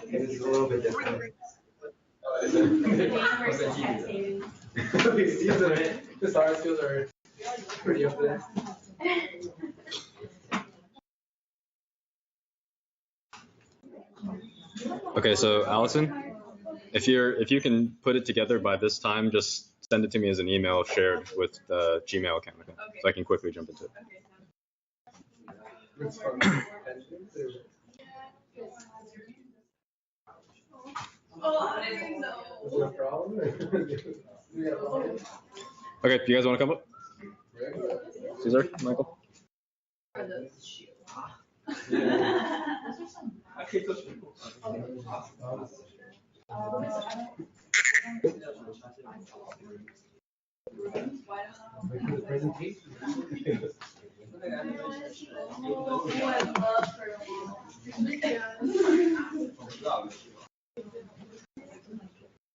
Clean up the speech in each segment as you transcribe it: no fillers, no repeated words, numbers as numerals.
It is a little bit different. The star skills are pretty up there. Okay, so Allison, if you can put it together by this time, just send it to me as an email shared with the Gmail account, okay? So I can quickly jump into it. Okay, you guys want to come up? Caesar, Michael?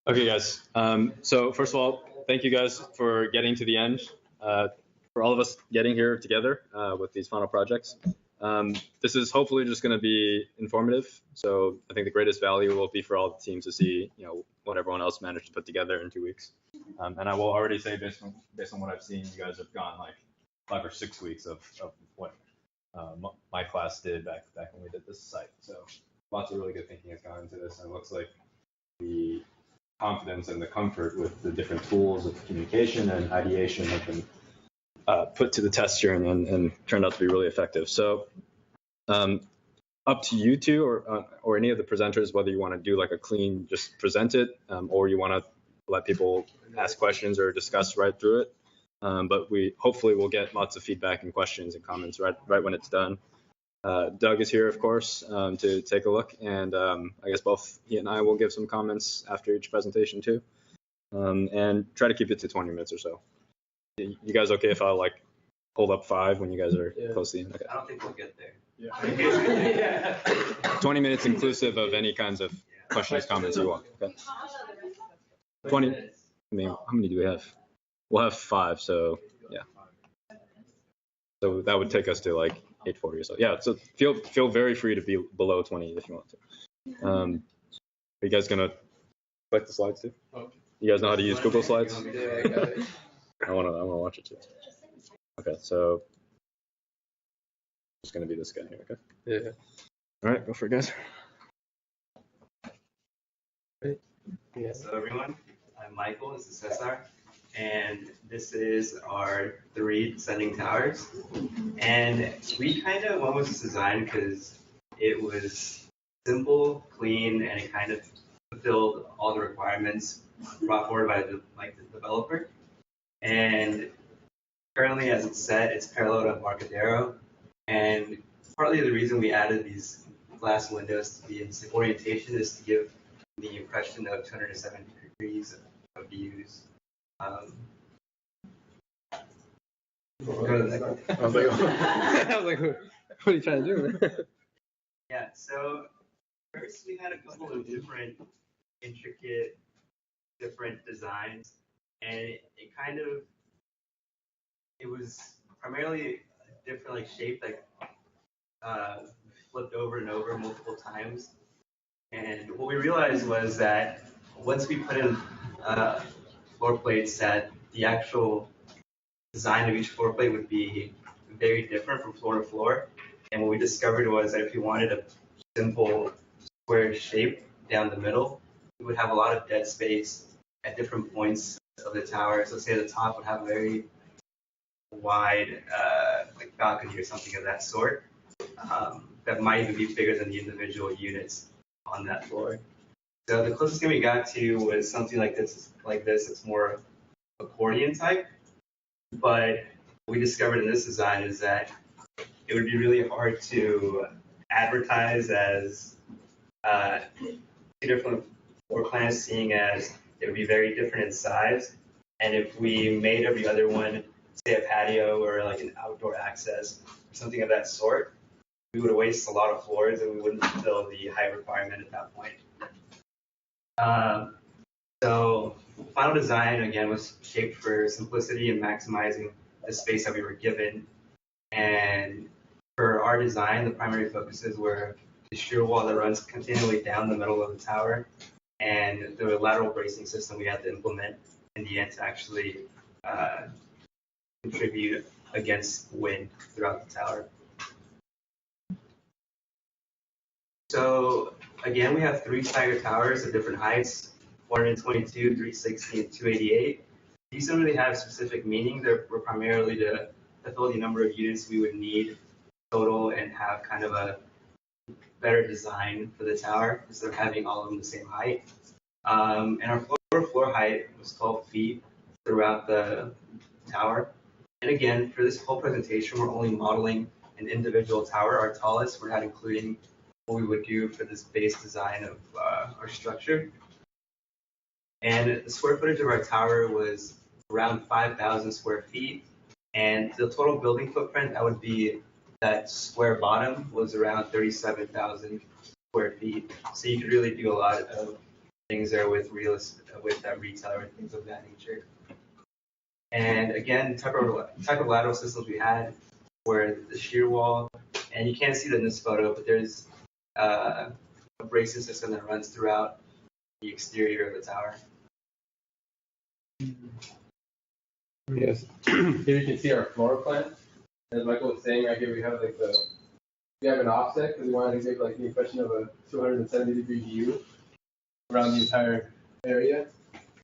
Okay, guys. So first of all, thank you guys for getting to the end. For all of us getting here together with these final projects. This is hopefully just going to be informative. So I think the greatest value will be for all the teams to see, what everyone else managed to put together in 2 weeks. And I will already say, based on what I've seen, you guys have gone like 5 or 6 weeks of what my class did back when we did this site. So lots of really good thinking has gone into this, and it looks like the confidence and the comfort with the different tools of communication and ideation have been put to the test here and turned out to be really effective. So up to you two or any of the presenters, whether you want to do like a clean, just present it, or you want to let people ask questions or discuss right through it. But we hopefully will get lots of feedback and questions and comments right when it's done. Doug is here, of course, to take a look, and I guess both he and I will give some comments after each presentation too, and try to keep it to 20 minutes or so. You guys okay if I like hold up 5 when you guys are close to the end? Okay. I don't think we'll get there. Yeah. 20 minutes inclusive of any kinds of questions, comments you want. Okay. 20. I mean, how many do we have? We'll have 5, so yeah. So that would take us to like 8:40 or so. Yeah. So feel very free to be below 20 if you want to. Are you guys gonna click the slides too? You guys know how to use Google Slides? Yeah, I got it. I wanna watch it too. Okay, so it's gonna be this guy here. Okay. Yeah. All right, go for it, guys. Yeah. So everyone, I'm Michael, this is Cesar, and this is our 3 descending towers. And we kind of went with this design because it was simple, clean, and it kind of fulfilled all the requirements brought forward by the developer. And currently, as it's set, it's parallel to Embarcadero. And partly the reason we added these glass windows to be in this orientation is to give the impression of 270 degrees of views. I was like, what are you trying to do? Yeah, so first we had a couple of different intricate, different designs, and it was primarily a different shape that flipped over and over multiple times. And what we realized was that once we put in floor plates, that the actual design of each floor plate would be very different from floor to floor. And what we discovered was that if we wanted a simple square shape down the middle, we would have a lot of dead space at different points of the tower. So say the top would have a very wide balcony or something of that sort that might even be bigger than the individual units on that floor. So the closest thing we got to was something like this. It's more accordion type. But what we discovered in this design is that it would be really hard to advertise as 2 different floor plans, seeing as it would be very different in size. And if we made every other one, say a patio or like an outdoor access or something of that sort, we would waste a lot of floors and we wouldn't fulfill the height requirement at that point. So final design, again, was shaped for simplicity and maximizing the space that we were given. And for our design, the primary focuses were shear wall that runs continually down the middle of the tower, and the lateral bracing system we had to implement in the end to actually contribute against wind throughout the tower. So again, we have 3 staggered towers at different heights, 422, 360, and 288. These don't really have specific meaning. They're primarily to fill the number of units we would need total and have kind of a better design for the tower instead of having all of them the same height. And our floor height was 12 feet throughout the tower. And again, for this whole presentation, we're only modeling an individual tower, our tallest. We're not including what we would do for this base design of our structure. And the square footage of our tower was around 5,000 square feet. And the total building footprint, that would be that square bottom, was around 37,000 square feet. So you could really do a lot of things there with retail and things of that nature. And again, type of lateral systems we had were the shear wall, and you can't see that in this photo, but there's a bracing system that runs throughout the exterior of the tower. Yes. Here you can see our floor plan. As Michael was saying, right here we have we have an offset because we wanted to give like the impression of a 270-degree view around the entire area.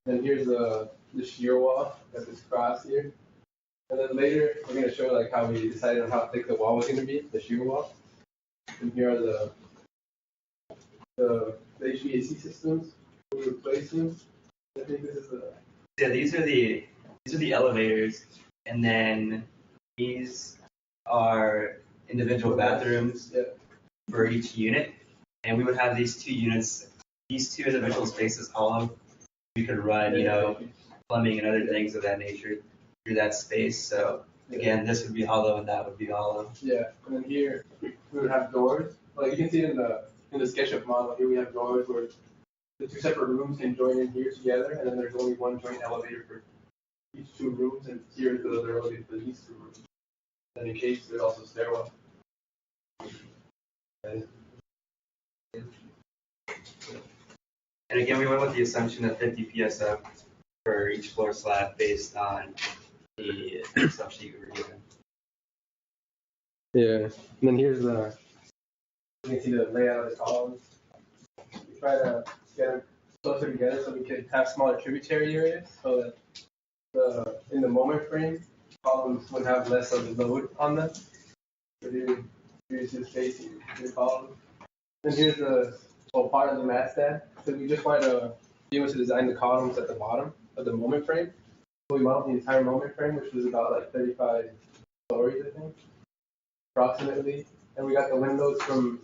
And here's the shear wall at this cross here. And then later we're going to show like how we decided on how thick the wall was going to be, the shear wall. And here are the HVAC systems we're replacing. I think this is the these are the elevators, and then these are individual bathrooms for each unit. And we would have these 2 units, these 2 individual spaces, column. We could run, plumbing and other things of that nature through that space. So again, this would be hollow and that would be hollow. Yeah, and then here we would have doors. Like you can see it in the SketchUp model. Here we have doors where the 2 separate rooms can join in here together, and then there's only one joint elevator for each 2 rooms, and here is the other elevator for these 2 rooms. And in case there's also stairwell. And again, we went with the assumption of 50 PSF for each floor slab based on the stuff sheet we were given. Yeah, and then here's you can see the layout of the columns. We try to get them closer together so we could have smaller tributary areas so that in the moment frame, columns would have less of the load on them. So here's the spacing in the column. And here's part of the mat stand. So we just wanted to be able to design the columns at the bottom of the moment frame. So we modeled the entire moment frame, which was about like 35 stories, I think, approximately. And we got the windows from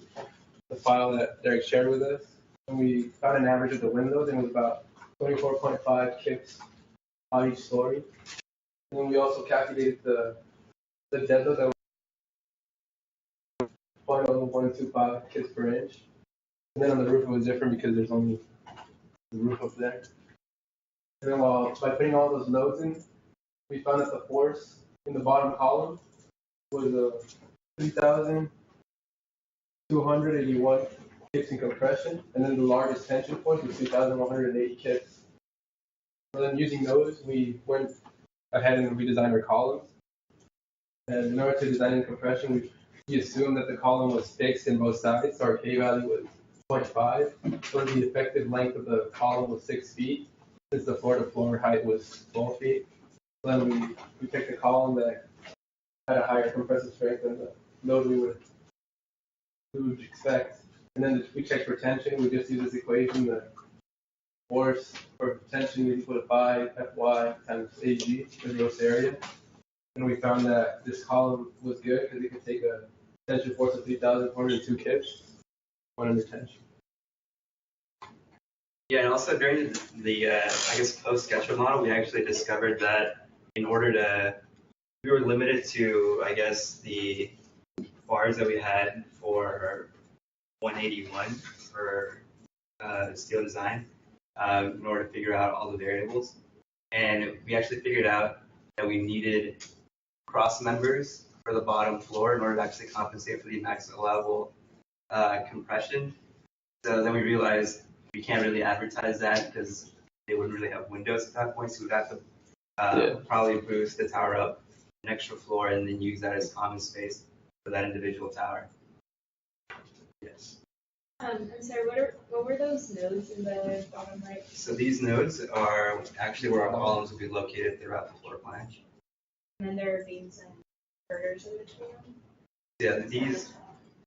the file that Derek shared with us. And we got an average of the windows, and it was about 24.5 kips on each story. And then we also calculated the depth of the 0.0125 kips per inch. And then on the roof it was different because there's only the roof up there. And then by putting all those loads in, we found that the force in the bottom column was 3,281 kips in compression, and then the largest tension force was 2,180 kips. So then using those, we went ahead and redesigned our columns. And in order to design in compression, we assumed that the column was fixed in both sides, so our K value was 0.5, so the effective length of the column was 6 feet, since the floor-to-floor height was 12 feet. So then we picked a column that had a higher compressive strength than the load we would expect. And then we checked for tension. We just use this equation, the force for tension is equal to 5 Fy times Ag, the gross area. And we found that this column was good because it could take a tension force of 3,402 kips when under tension. Yeah, and also during the I guess post-SketchUp model, we actually discovered that we were limited to, I guess, the bars that we had for 181 for steel design in order to figure out all the variables. And we actually figured out that we needed cross members for the bottom floor in order to actually compensate for the max allowable compression. So then we realized we can't really advertise that because they wouldn't really have windows at that point. So we'd have to probably boost the tower up an extra floor and then use that as common space for that individual tower. Yes. I'm sorry, what were those nodes in the bottom right? So these nodes are actually where our columns will be located throughout the floor plan. And then there are beams and girders in between them?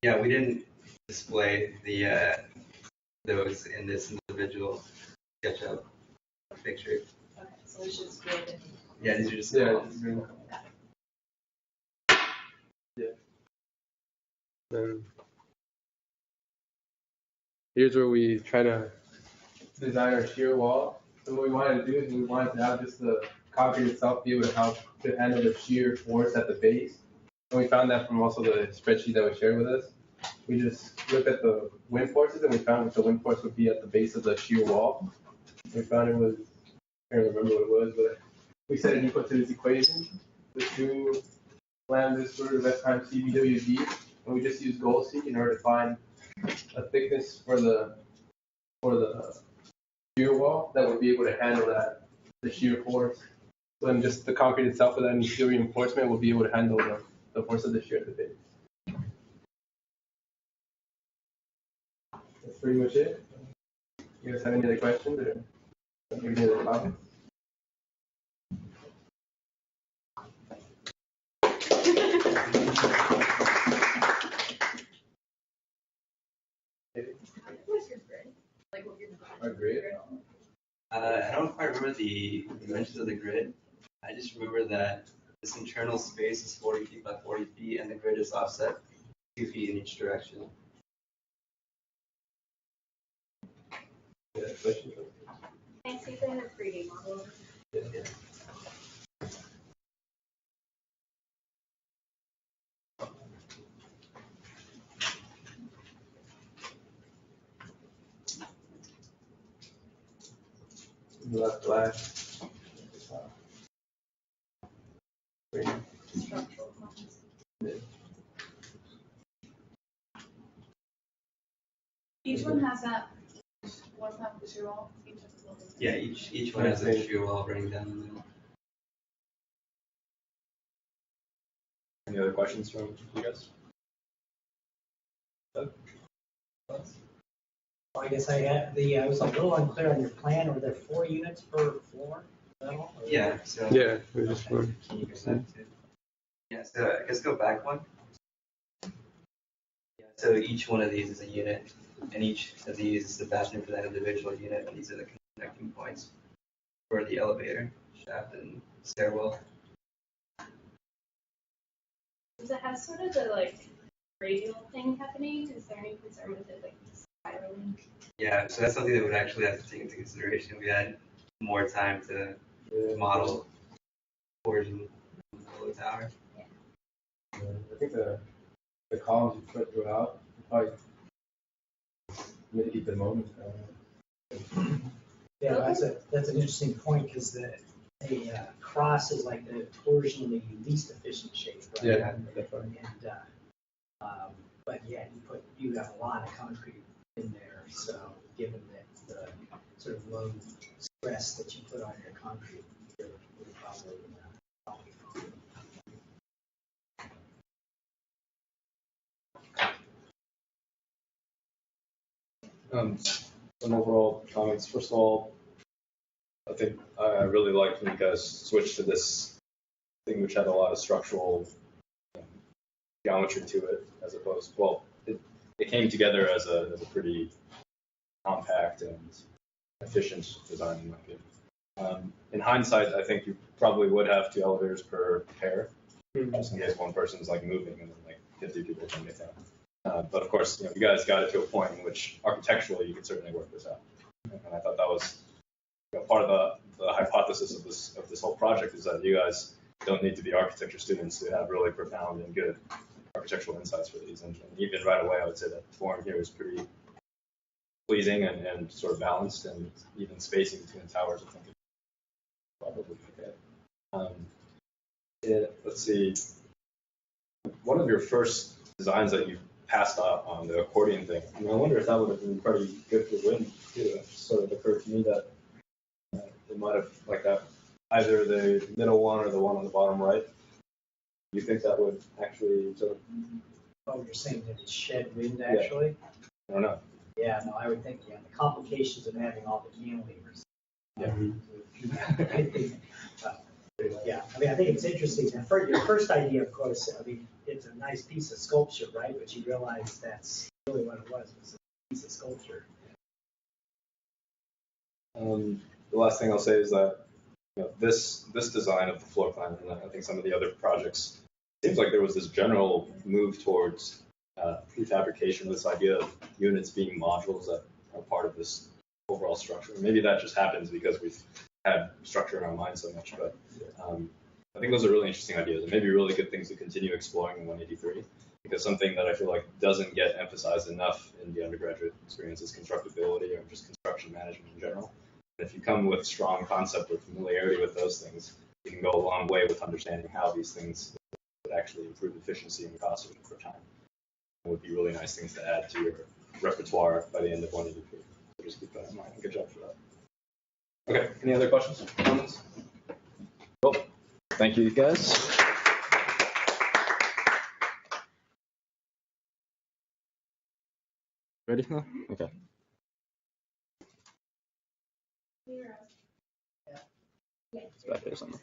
Yeah, we didn't display those in this individual SketchUp picture. Okay, so it's just grid. Yeah, these are just Then here's where we try to design our shear wall. So what we wanted to do is we wanted to have just the concrete itself be able to handle the shear force at the base. And we found that from also the spreadsheet that was shared with us. We just looked at the wind forces and we found that the wind force would be at the base of the shear wall. We found it was, I can't remember what it was, but we set it equal to this equation, the 2 lambda square root of f times CBWD, and we just use goal seek in order to find a thickness for the shear wall that would be able to handle the shear force. So then just the concrete itself without any steel reinforcement will be able to handle the force of the shear at the base. That's pretty much it. You guys have any other questions or any other comments? What's your grid? Like what your Our grid? I don't quite remember the dimensions of the grid. I just remember that this internal space is 40 feet by 40 feet, and the grid is offset 2 feet in each direction. Yeah, question. Can I see the 3D model? Yeah. Left black. Structural components. Each one has that one time with the shear wall. Yeah, each one has a shear wall running down the middle. Any other questions from you guys? Well, I guess I was a little unclear on your plan. Were there 4 units per floor? Is that all? Yeah, so. Yeah, we just were. Yeah, so I guess go back one. Yeah, so each one of these is a unit, and each of these is the bathroom for that individual unit, and these are the connecting points for the elevator, shaft, and stairwell. Does it have sort of the like radial thing happening? Is there any concern with it like spiraling? Yeah, so that's something that we'd actually have to take into consideration. We had more time to model portion of the tower. I think the columns you put throughout probably mitigate the moment. Yeah, that's an interesting point because the cross is like the torsionally least efficient shape, right? Yeah, definitely. And but yeah, you got a lot of concrete in there, so given that the sort of low stress that you put on your concrete, you're probably fine. Some overall comments. First of all, I think I really liked when you guys switched to this thing which had a lot of structural geometry to it, as opposed. Well, it came together as a pretty compact and efficient design in my opinion. In hindsight, I think you probably would have 2 elevators per pair, just in case one person's like moving and then like 50 people can get down. But of course, you guys got it to a point in which architecturally you could certainly work this out. And I thought that was part of the hypothesis of this whole project is that you guys don't need to be architecture students to have really profound and good architectural insights for these. And even right away, I would say that the form here is pretty pleasing and sort of balanced, and even spacing between the towers, I think is probably okay. Let's see. One of your first designs that you passed out on the accordion thing. I mean, I wonder if that would have been pretty good for wind too. It just sort of occurred to me that it might have, like that, either the middle one or the one on the bottom right. Do you think that would actually sort of? Oh, you're saying that it shed wind actually? I don't know. Yeah, no, I would think, yeah, the complications of having all the cantilevers. Yeah. I think, yeah, I mean, I think it's interesting. Your first idea, of course, I mean, it's a nice piece of sculpture, right? But you realize that's really what it was a piece of sculpture. The last thing I'll say is that this design of the floor plan, and I think some of the other projects, it seems like there was this general move towards prefabrication, this idea of units being modules that are part of this overall structure. Maybe that just happens because we've had structure in our mind so much, but I think those are really interesting ideas and maybe really good things to continue exploring in 183, because something that I feel like doesn't get emphasized enough in the undergraduate experience is constructability or just construction management in general. And if you come with strong concept or familiarity with those things, you can go a long way with understanding how these things would actually improve efficiency and cost over time. It would be really nice things to add to your repertoire by the end of 183. So just keep that in mind. Good job for that. Okay, any other questions, comments? Cool. Thank you, guys. Ready now? Okay. It's back there somewhere.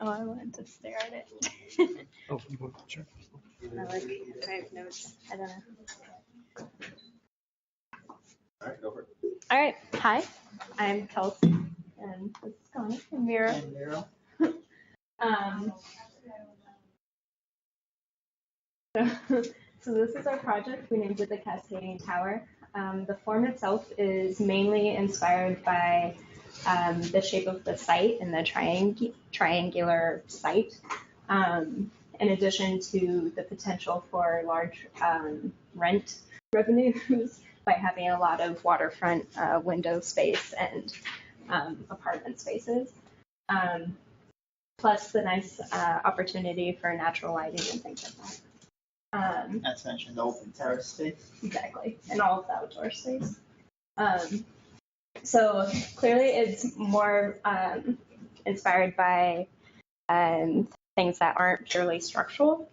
Oh, I wanted to stare at it. Oh, sure. I have notes. I don't know. All right, go for it. All right. Hi, I'm Kelsey, and this is Connie and Mira. So this is our project. We named it the Cascading Tower. The form itself is mainly inspired by the shape of the site and the triangular site, in addition to the potential for large rent revenues by having a lot of waterfront window space and apartment spaces, plus the nice opportunity for natural lighting and things like that. Not to mention the open terrace space. Exactly, and all of the outdoor space. So clearly it's more inspired by things that aren't purely structural.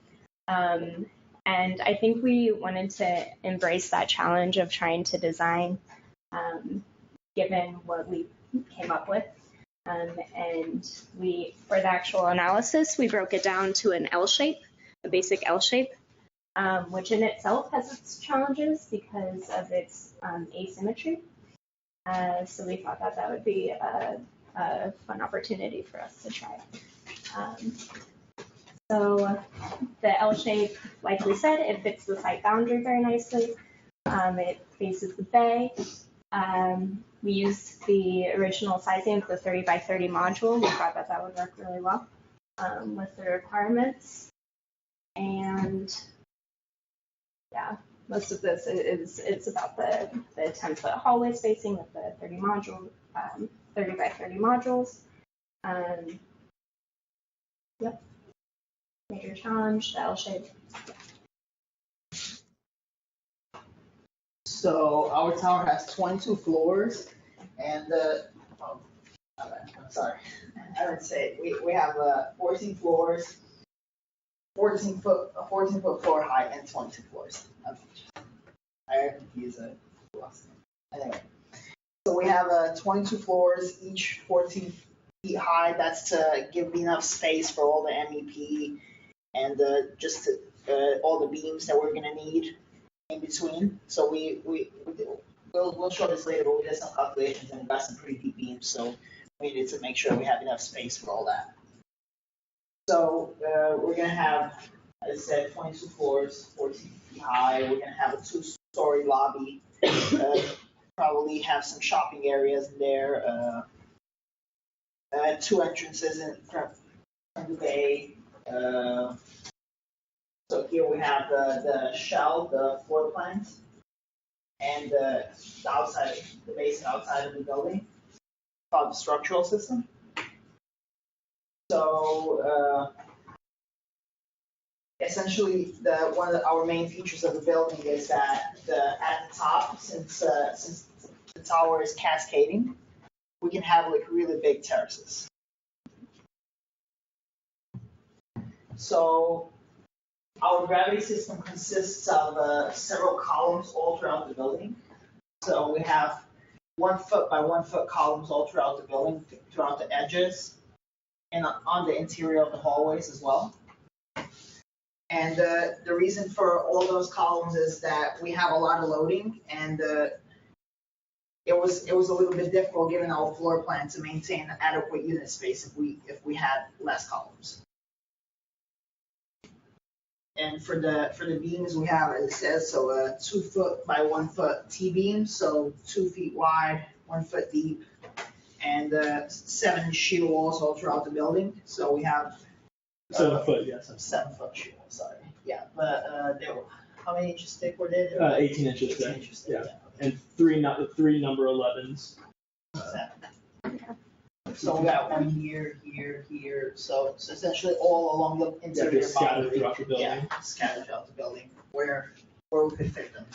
And I think we wanted to embrace that challenge of trying to design given what we came up with. And for the actual analysis, we broke it down to an L shape, a basic L shape, which in itself has its challenges because of its asymmetry. So we thought that would be a fun opportunity for us to try. So the L shape, like we said, it fits the site boundary very nicely. It faces the bay. We used the original sizing of the 30 by 30 module. We thought that would work really well with the requirements. And yeah, most of this it's about the 10-foot hallway spacing with the 30 by 30 modules. Yep. Major challenge, the L shape. So our tower has 22 floors, and I'm sorry, I didn't say it. We have 14 floors, 14 foot floor height, and 22 floors. I confused it. Anyway, so we have 22 floors, each 14 feet high. That's to give enough space for all the MEP and just all the beams that we're gonna need in between. So we'll show this later, but we did some calculations and got some pretty deep beams. So we needed to make sure we have enough space for all that. So we're gonna have, as I said, 22 floors, 14 feet high. We're gonna have a 2-story lobby. Probably have some shopping areas in there. 2 entrances from the bay. So here we have the shell, the floor plans. and the outside, the base outside of the building, called the structural system. So essentially, one of our main features of the building is that at the top, since the tower is cascading, we can have like really big terraces. So our gravity system consists of several columns all throughout the building. So we have 1 foot by 1 foot columns all throughout the building, throughout the edges, and on the interior of the hallways as well. And the reason for all those columns is that we have a lot of loading, and it was a little bit difficult given our floor plan to maintain adequate unit space if we had less columns. And for the beams we have, as it says, so a 2 foot by 1 foot T-beam, so 2 feet wide, 1 foot deep, and 7 shear walls all throughout the building. So we have 7 foot, yes. 7 foot shear walls, sorry. Yeah, but how many inches thick were they? 18 inches thick. 18 inches thick, Yeah. And three number 11s. So we got one here, here, here. So it's essentially all along the interior just scattered boundary. throughout the building. Yeah, scattered throughout the building where we could fit them.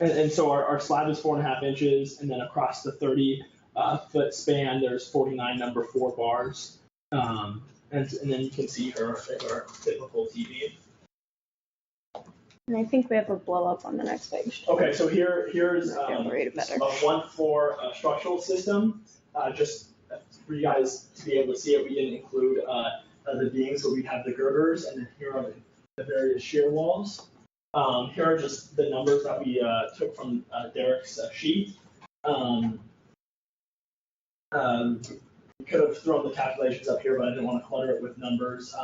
And so our slab is 4.5 inches, and then across the 30 foot span, there's 49 number 4 bars. And then you can see her typical TV. And I think we have a blow up on the next page. Okay, so here's read it better. a 1-floor structural system. Just for you guys to be able to see it, we didn't include the beams, but we have the girders, and then here are the various shear walls. Here are just the numbers that we took from Derek's sheet. We could have thrown the calculations up here, but I didn't want to clutter it with numbers.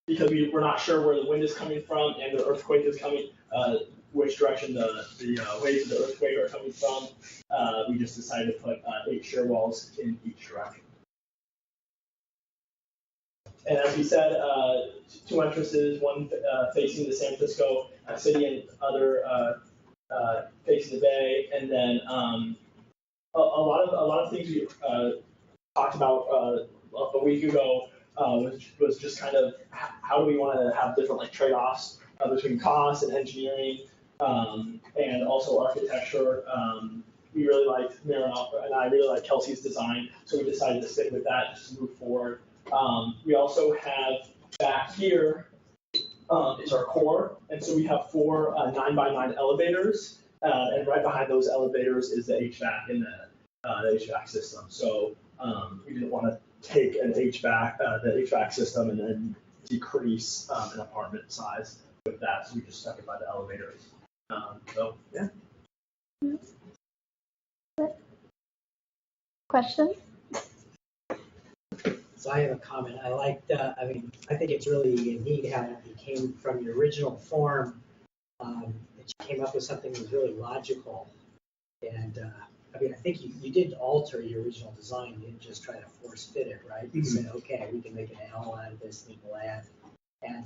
Because we're not sure where the wind is coming from and the earthquake is coming, which direction the waves of the earthquake are coming from. We just decided to put 8 shear walls in each direction. And as we said, 2 entrances, one facing the San Francisco city and other facing the bay, and then a lot of things we talked about a week ago. Was just kind of how do we want to have different like trade-offs between cost and engineering and also architecture. We really liked Mira and I really liked Kelsey's design, so we decided to stick with that just to move forward. We also have back here is our core, and so we have 4 9x9 elevators, and right behind those elevators is the HVAC and the HVAC system. So we didn't want to take an the HVAC system and then decrease an apartment size with that, so we just stuck it by the elevators. So yeah. Questions? So I have a comment. I liked, I think it's really neat how it came from your original form, that you came up with something that was really logical. And I think you did alter your original design. You didn't just try to force fit it, right? You said, okay, we can make an L out of this, and we'll add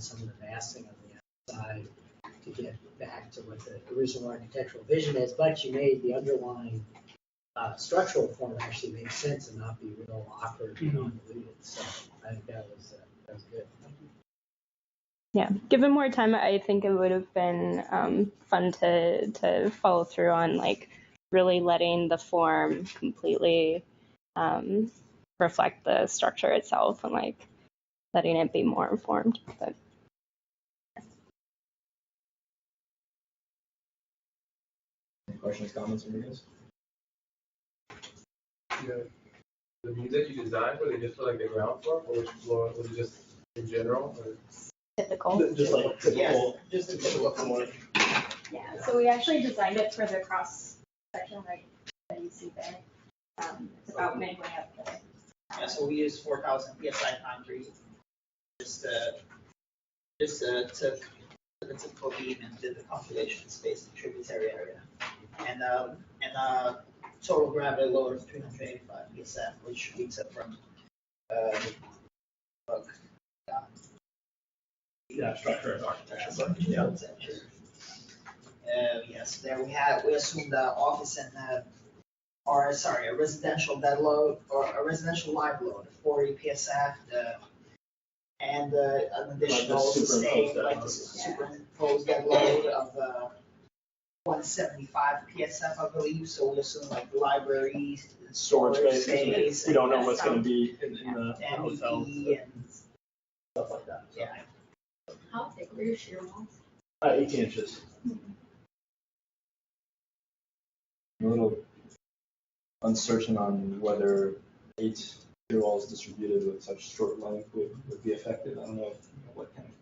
some of the massing on the outside to get back to what the original architectural vision is. But you made the underlying structural form actually make sense and not be real awkward and convoluted. So I think that was good. Yeah, given more time, I think it would have been fun to follow through on like really letting the form completely reflect the structure itself and like letting it be more informed. But any questions, comments, or videos? The beams that you designed, were they just for like the ground floor, or which floor? Was it just in general? Or? typical. Just like typical. Yes, just a typical floor. Yeah, so we actually designed it for the cross section right that you see there. It's about midway up there. Yeah, so we used 4,000 psi concrete. Just took the typical beam and did the calculation space in tributary area, and total gravity load of 385 psi, which leads up from Yeah, structure and architecture. Yeah. Yes, there we assumed the office and, a residential dead load, or a residential live load, 40 PSF, and an additional sustained, like the superimposed dead load of 175 PSF, I believe, so we assume like the library, Storage space. We don't know and what's going to be in the MEP hotel. and Stuff like that. yeah. How thick were your shear walls? 18 inches. I'm a little uncertain on whether 8 shear walls distributed with such short length would be effective. I don't know what kind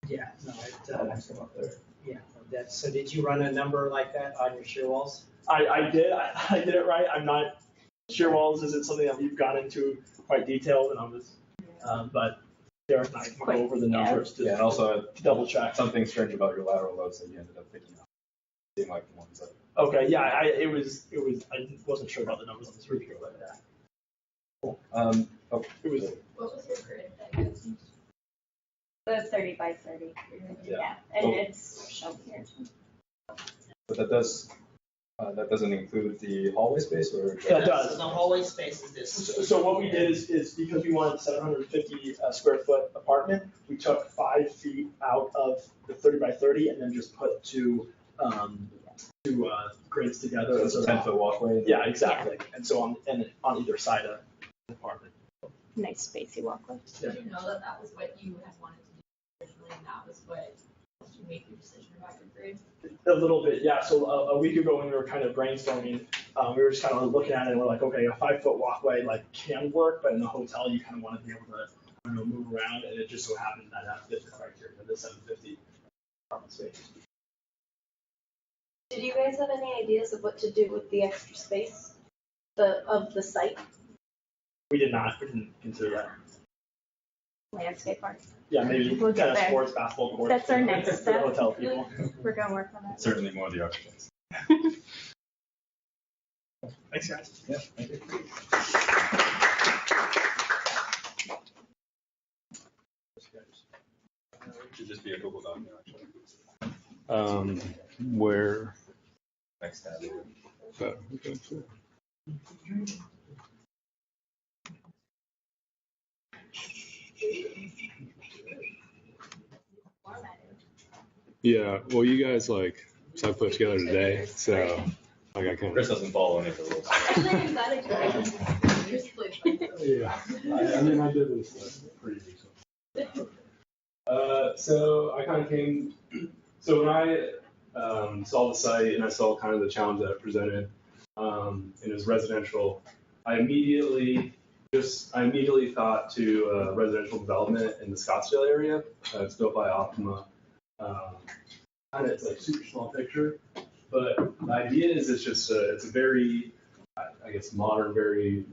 Yeah, no, of elements come up there. yeah, that's, so did you run a number like that on your shear walls? I did. I did it right. I'm not. Shear walls isn't something that we've gone into quite detailed, and I was, but Derek and I can go over the numbers to Yeah, and also double check. something strange about your lateral loads that you ended up picking up, seeing like the ones that. Okay, yeah, it was. I wasn't sure about the numbers on this review, but yeah. Oh, It was. What was your grid that you used? The 30 by 30. Yeah. And Oh. it's shown here. But that doesn't include the hallway space, or That does. So the hallway space is this. So what we did is because we wanted a 750 square foot apartment, we took 5 feet out of the 30 by 30 and then just put two grids together. So it's a 10-foot walkway. Yeah, exactly. And so on either side of the apartment. Nice spacey walkway. Did you know that that was what you had wanted to do originally, and that was what you made your decision about your grid? A little bit, yeah. So a week ago when we were kind of brainstorming, we were just kind of looking at it and we're like, okay, a 5-foot walkway like can work, but in the hotel you kind of want to be able to, I don't know, move around, and it just so happened that that fit the criteria for the 750 apartment space. Did you guys have any ideas of what to do with the extra space of the site? We didn't consider that. Landscape art. Yeah, maybe We'll get kind of there. sports, basketball court. That's our next for step. hotel people. We're going to work on that. Certainly more the architects. Thanks, guys. Yeah, thank you. Should just be a Google doc now, actually. Where? Next tab. Oh, okay. Yeah, well, you guys so I put it together today, so I kind Chris doesn't follow any of the rules. Actually, I'm glad I tried. Yours plays fun. Yeah, I did this pretty recently. So I kind of came, so when I saw the site and I saw kind of the challenge that it presented, and it was residential, I immediately thought to residential development in the Scottsdale area. It's built by Optima. Kind of, it's like super small picture, but the idea is it's a very, I guess, modern, very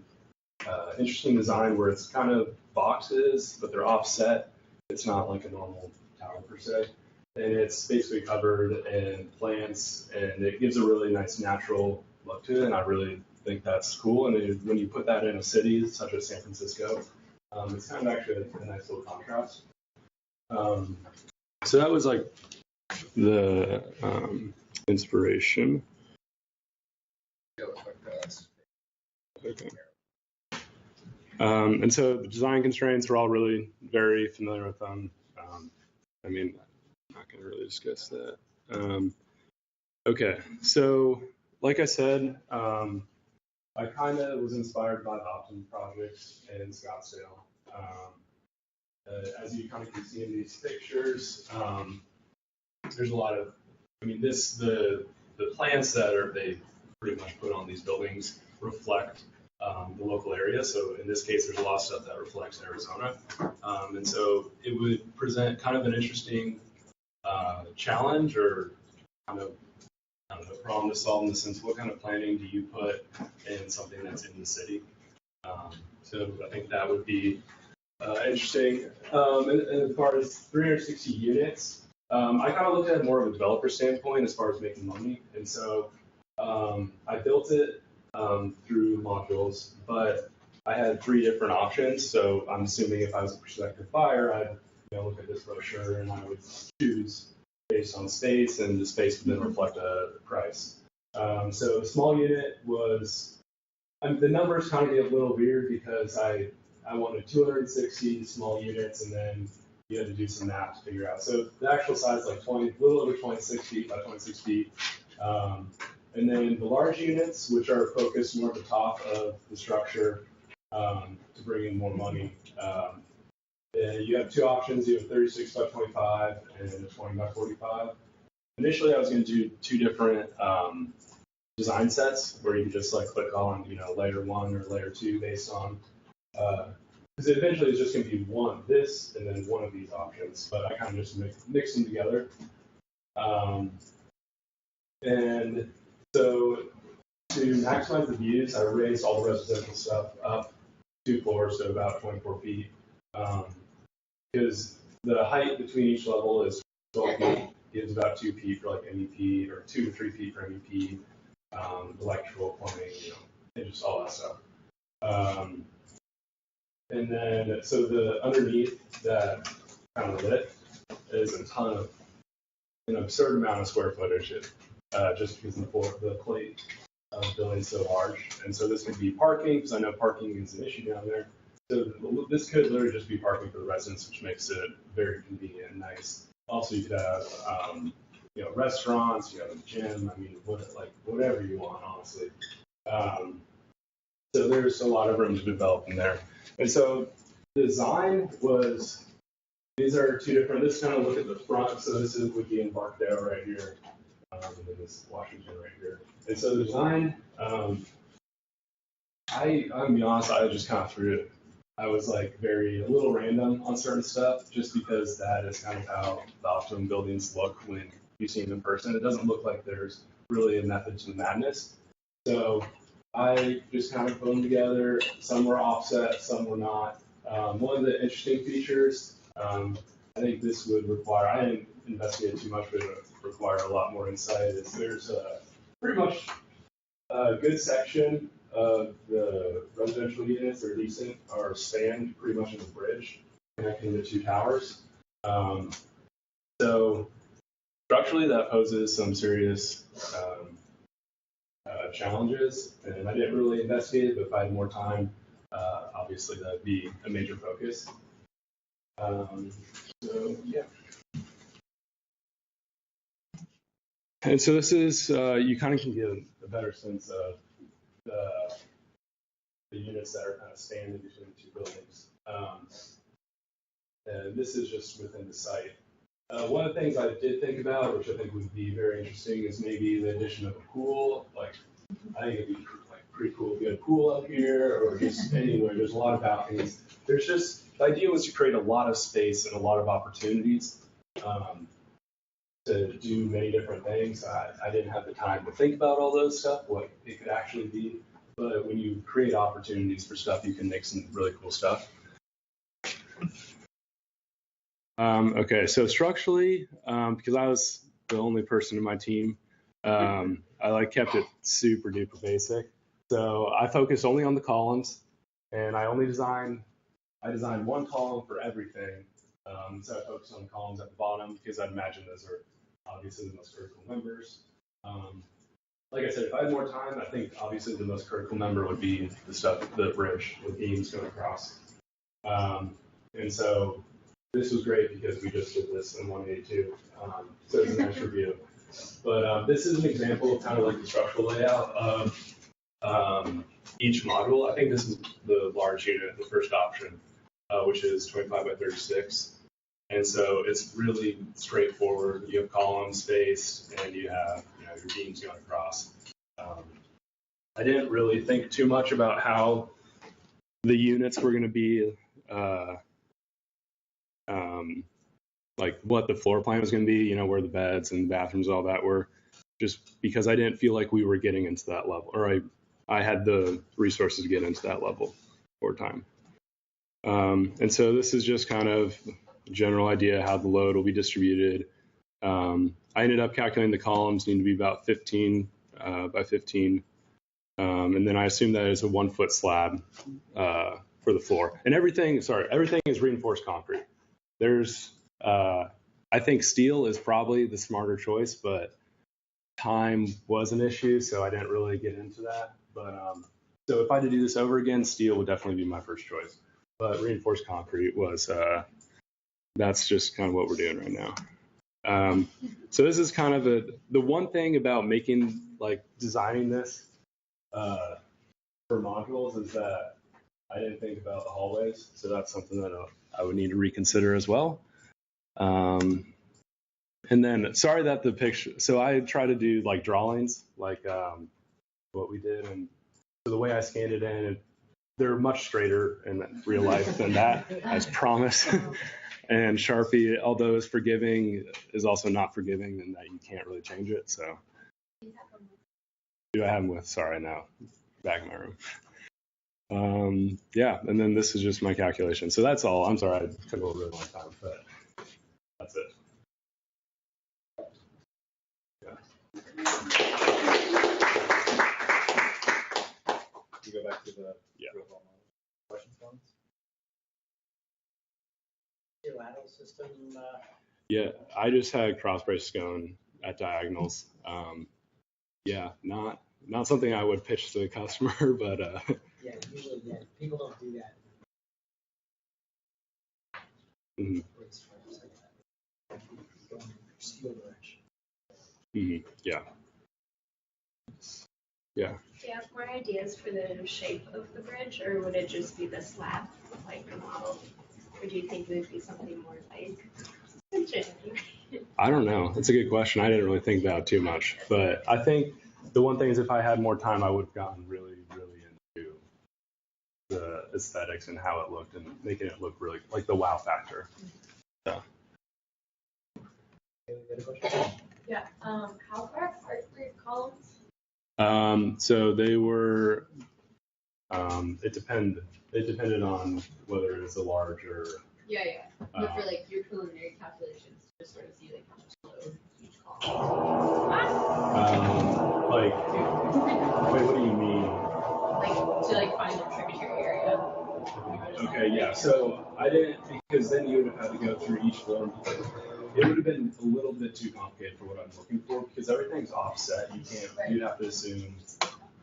interesting design where it's kind of boxes, but they're offset. It's not like a normal tower per se, and it's basically covered in plants, and it gives a really nice natural look to it, and I really think that's cool. And when you put that in a city such as San Francisco, it's kind of actually a nice little contrast. So that was like the inspiration. Okay. And so the design constraints, we're all really very familiar with them. I mean, I'm not going to really discuss that. Okay, so like I said, I kind of was inspired by the Optimum projects in Scottsdale. As you kind of can see in these pictures, there's a lot of, the plants that they pretty much put on these buildings reflect the local area. So in this case, there's a lot of stuff that reflects Arizona. And so it would present kind of an interesting challenge or kind of, I don't know, problem to solve in the sense, what kind of planning do you put in something that's in the city? So I think that would be interesting. And as far as 360 units, I kind of looked at it more of a developer standpoint as far as making money. And so I built it through modules, but I had 3 different options. So I'm assuming if I was a prospective buyer, I'd look at this brochure and I would choose based on space, and the space would then reflect a price. So small unit was, the numbers kind of get a little weird because I wanted 260 small units, and then you had to do some math to figure out. So the actual size is like a little over 26 feet by 26 feet. And then the large units, which are focused more at the top of the structure to bring in more money. You have two options. You have 36 by 25 and a 20 by 45. Initially, I was going to do two different design sets where you could just like click on, layer 1 or layer 2 based on, because eventually it's just going to be this, and then one of these options. But I kind of just mix them together. And so to maximize the views, I raised all the residential stuff up 2 floors, so about 24 feet. Because the height between each level is 12 feet, gives about 2 feet for like MEP, or 2 to 3 feet for MEP, electrical, plumbing, and just all that stuff. And then, so the underneath that kind of lift is an absurd amount of square footage, just because the plate of the building is so large. And so this could be parking, because I know parking is an issue down there. So this could literally just be parking for the residents, which makes it very convenient and nice. Also, you could have, restaurants, you have a gym, whatever you want, honestly. So there's a lot of room to develop in there. And so the design was, these are two different, this kind of look at the front. So this would be Embarcadero right here, and then this Washington right here. And so the design, I'm gonna be honest, I just kind of threw it. I was like a little random on certain stuff, just because that is kind of how the Optimum buildings look when you see them in person. It doesn't look like there's really a method to the madness. So I just kind of put them together. Some were offset, some were not. One of the interesting features, I think this would require, I didn't investigate too much, but it would require a lot more insight, is there's pretty much a good section of the residential units that are decent are spanned pretty much in the bridge connecting the two towers. So structurally, that poses some serious challenges, and I didn't really investigate it, but if I had more time, obviously that'd be a major focus. So yeah. And so this is, you kind of can get a better sense of the units that are kind of standing between the two buildings. And this is just within the site. One of the things I did think about, which I think would be very interesting, is maybe the addition of a pool. I think it'd be pretty cool if you had a pool up here, or just anywhere. There's a lot of balconies. The idea was to create a lot of space and a lot of opportunities to do many different things. I didn't have the time to think about all those stuff, what it could actually be. But when you create opportunities for stuff, you can make some really cool stuff. Okay, so structurally, because I was the only person in my team, I kept it super duper basic. So I focused only on the columns, and I designed one column for everything. So I focused on the columns at the bottom because I'd imagine those are obviously the most critical members. Like I said, if I had more time, I think obviously the most critical member would be the bridge with beams going across. And so this was great because we just did this in 182. So it's a nice review. But this is an example of kind of like the structural layout of each module. I think this is the large unit, the first option, which is 25 by 36. And so it's really straightforward. You have column space, and you have your beams going across. I didn't really think too much about how the units were going to be, what the floor plan was going to be, where the beds and bathrooms, all that were, just because I didn't feel like we were getting into that level, or I had the resources to get into that level for time. And so this is just kind of a general idea how the load will be distributed. I ended up calculating the columns need to be about 15 by 15. And then I assume that is a 1 foot slab for the floor. And everything is reinforced concrete. There's I think steel is probably the smarter choice, but time was an issue, so I didn't really get into that. But so if I had to do this over again, steel would definitely be my first choice. But reinforced concrete was that's just kind of what we're doing right now. So this is kind of the one thing about designing this for modules is that I didn't think about the hallways, so that's something that I would need to reconsider as well. And then, sorry that the picture, so I try to do like drawings, like what we did, and so the way I scanned it in, they're much straighter in real life than that, as promised. And Sharpie, although is forgiving, is also not forgiving, and that you can't really change it. So, do I have them with? Sorry, now back in my room. Yeah, and then this is just my calculation. So that's all. I'm sorry, I took a really long time, but that's it. Yeah. You go back to the questions ones. Your lateral system. Yeah, I just had cross braces going at diagonals. Yeah, not something I would pitch to the customer, but Yeah, usually people don't do that. Mhm. Steel direction. Yeah. Yeah. Do you have more ideas for the shape of the bridge, or would it just be the slab like the model? Or do you think it would be something more like I don't know. That's a good question. I didn't really think about it too much, but I think the one thing is if I had more time, I would have gotten really, really into the aesthetics and how it looked and making it look really like the wow factor. So. Yeah. How far apart were your columns? So they were. It depended on whether it was a large or. Yeah. But for like your preliminary calculations, just sort of see like how much load each column. Wait, what do you mean? Like to like find the tributary area. Okay, yeah. So I didn't, because then you would have had to go through each form. It would have been a little bit too complicated for what I'm looking for because everything's offset. You can't. Right. You'd have to assume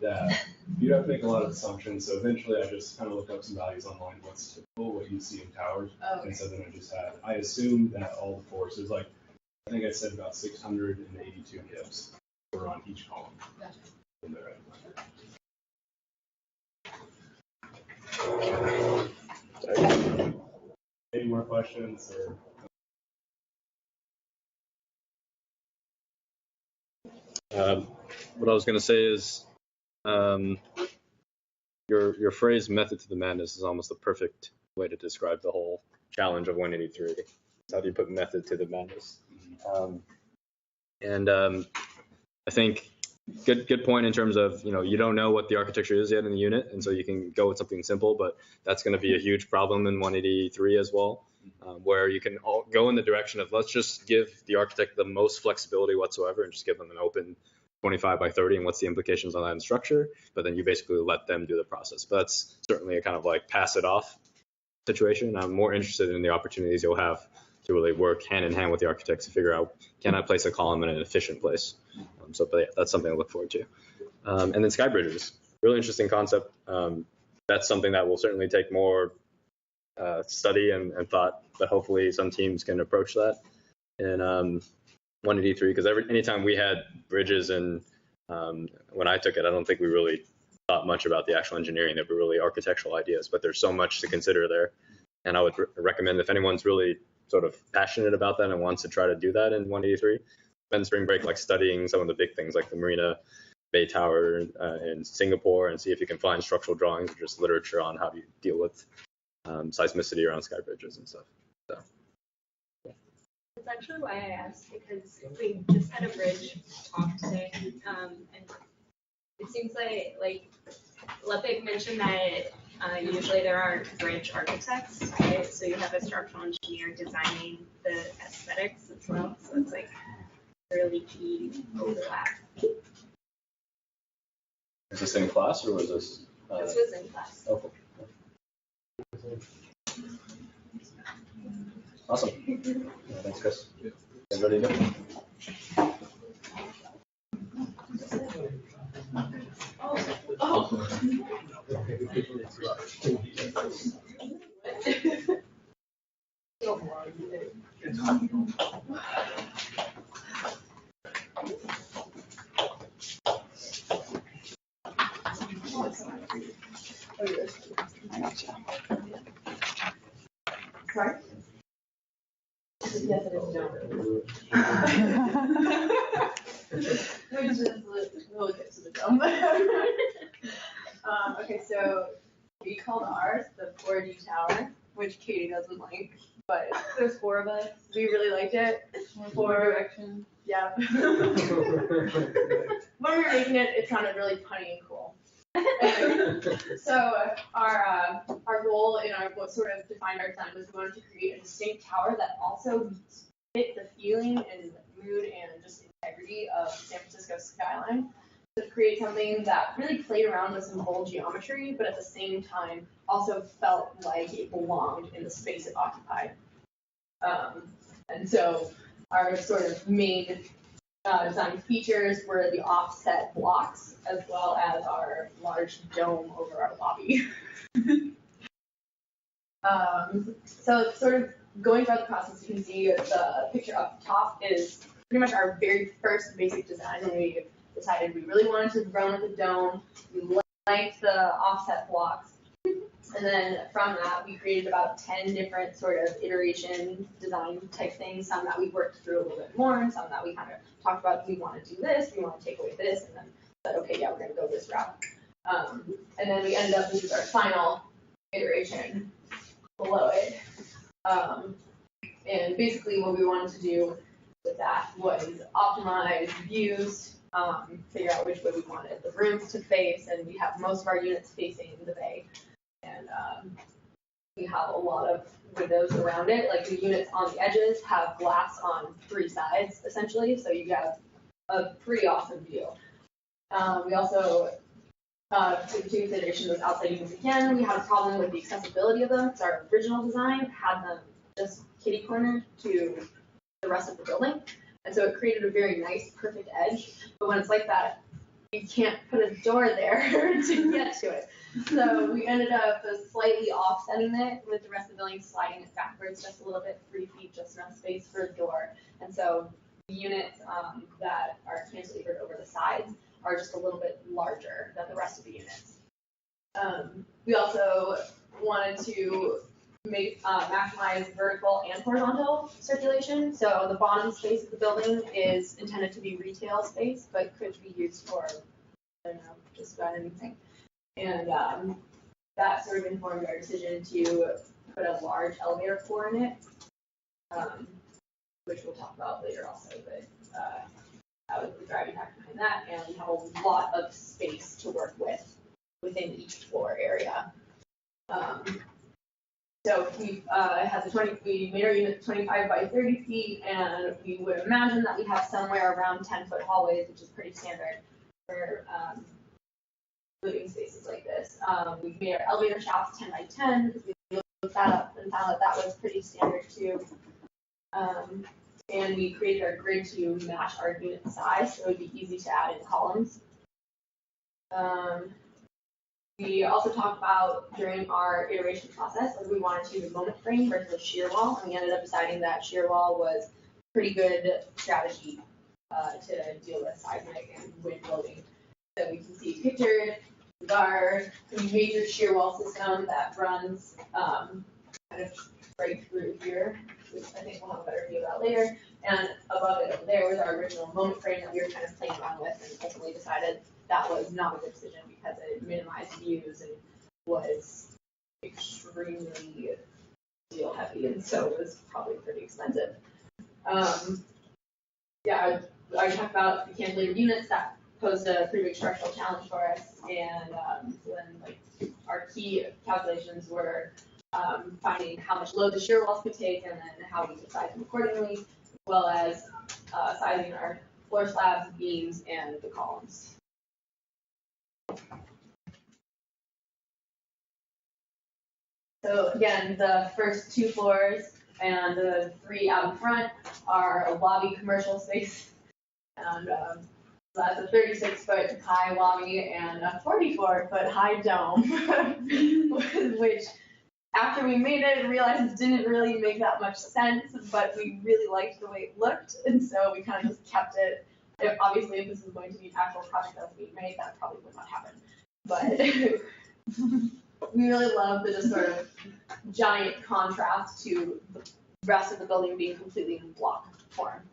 that you'd have to make a lot of assumptions. So eventually, I just kind of looked up some values online. What's typical, what you see in towers, and so then I assumed that all the forces, like I think I said about 682 kips were on each column. Gotcha. From there. Any more questions? What I was going to say is your phrase "method to the madness" is almost the perfect way to describe the whole challenge of 183. How do you put method to the madness? I think good point in terms of you don't know what the architecture is yet in the unit, and so you can go with something simple, but that's going to be a huge problem in 183 as well, where you can all go in the direction of let's just give the architect the most flexibility whatsoever and just give them an open 25 by 30 and what's the implications on that in structure, but then you basically let them do the process. But that's certainly a kind of like pass it off situation. I'm more interested in the opportunities you'll have to really work hand in hand with the architects to figure out, can I place a column in an efficient place? But yeah, that's something to look forward to. And then sky bridges, really interesting concept. That's something that will certainly take more study and thought, but hopefully some teams can approach that in 183, because anytime we had bridges and when I took it, I don't think we really thought much about the actual engineering. They were really architectural ideas, but there's so much to consider there. And I would recommend if anyone's really sort of passionate about that and wants to try to do that in 183, spend spring break like studying some of the big things like the Marina Bay Tower in Singapore and see if you can find structural drawings or just literature on how do you deal with seismicity around sky bridges and stuff. So. That's actually why I asked, because we just had a bridge talk today, and it seems like Lepik mentioned that usually there aren't bridge architects, right? So you have a structural engineer designing the aesthetics as well. So it's like really key overlap. Is this in class or was this? This was in class. Okay. Awesome. Yeah, thanks, Chris. You guys ready to go? Sorry? Yes, it is no. We'll get to the dumb. Okay, so we called ours the 4D Tower, which Katie doesn't like, but there's 4 of us. We really liked it. 4 directions. Yeah. When we were making it, it sounded really punny and cool. So our goal in what sort of defined our design was we wanted to create a distinct tower that also fit the feeling and mood and just integrity of San Francisco skyline. So to create something that really played around with some bold geometry, but at the same time also felt like it belonged in the space it occupied. And so our sort of main design features were the offset blocks, as well as our large dome over our lobby. So sort of going through the process, you can see the picture up top is pretty much our very first basic design when we decided we really wanted to run with the dome. We liked the offset blocks. And then from that, we created about 10 different sort of iteration design type things, some that we worked through a little bit more, and some that we kind of talked about, we want to do this, we want to take away this, and then said, okay, yeah, we're going to go this route. And then we ended up, this is our final iteration below it. And basically what we wanted to do with that was optimize views, figure out which way we wanted the rooms to face, and we have most of our units facing the bay. And we have a lot of windows around it. Like the units on the edges have glass on 3 sides, essentially, so you have a pretty awesome view. We also took into consideration those outside units again. We had a problem with the accessibility of them because our original design had them just kitty cornered to the rest of the building. And so it created a very nice, perfect edge. But when it's like that, you can't put a door there to get to it. So we ended up slightly offsetting it with the rest of the building, sliding it backwards just a little bit, 3 feet, just enough space for a door. And so the units that are cantilevered over the sides are just a little bit larger than the rest of the units. We also wanted to maximize vertical and horizontal circulation. So the bottom space of the building is intended to be retail space, but could be used for, I don't know, just about anything. And that sort of informed our decision to put a large elevator core in it, which we'll talk about later also, but that was the driving factor behind that. And we have a lot of space to work with within each floor area. So we we made our unit 25 by 30 feet, and we would imagine that we have somewhere around 10-foot hallways, which is pretty standard for living spaces like this. We made our elevator shafts 10 by 10 because we looked that up and found that that was pretty standard too. And we created our grid to match our unit size, so it would be easy to add in columns. We also talked about during our iteration process that we wanted to use a moment frame versus a shear wall, and we ended up deciding that shear wall was a pretty good strategy to deal with seismic and wind loading. So we can see pictured our major shear wall system that runs kind of right through here, which I think we'll have a better view about later. And above it over there was our original moment frame that we were kind of playing around with, and ultimately decided that was not a good decision because it minimized views and was extremely steel heavy, and so it was probably pretty expensive. Yeah, I talked about the cantilever units that posed a pretty big structural challenge for us, and so then like our key calculations were finding how much load the shear walls could take, and then how we could size them accordingly, as well as sizing our floor slabs, beams, and the columns. So again, the first 2 floors and the 3 out in front are a lobby commercial space. And that's a 36-foot high lobby and a 44-foot high dome, which after we made it, realized it didn't really make that much sense, but we really liked the way it looked, and so we kind of just kept it. Obviously, if this is going to be an actual project that was being made, that probably would not happen. But we really love the just sort of giant contrast to the rest of the building being completely in block form.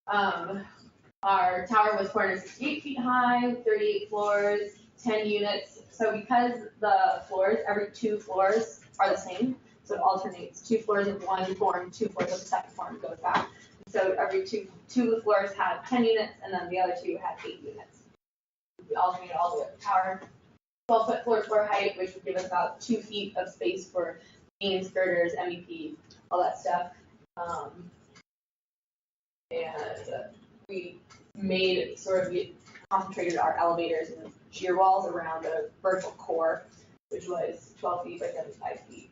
Our tower was 468 feet high, 38 floors, 10 units. So because the floors, every 2 floors are the same, so it alternates. 2 floors of one form, 2 floors of the second form goes back. So every two of the floors had 10 units, and then the other 2 had 8 units. We alternated all the way up the tower. 12-foot floor height, which would give us about 2 feet of space for beams, girders, MEP, all that stuff. And we concentrated our elevators and shear walls around a vertical core, which was 12 feet by 75 feet.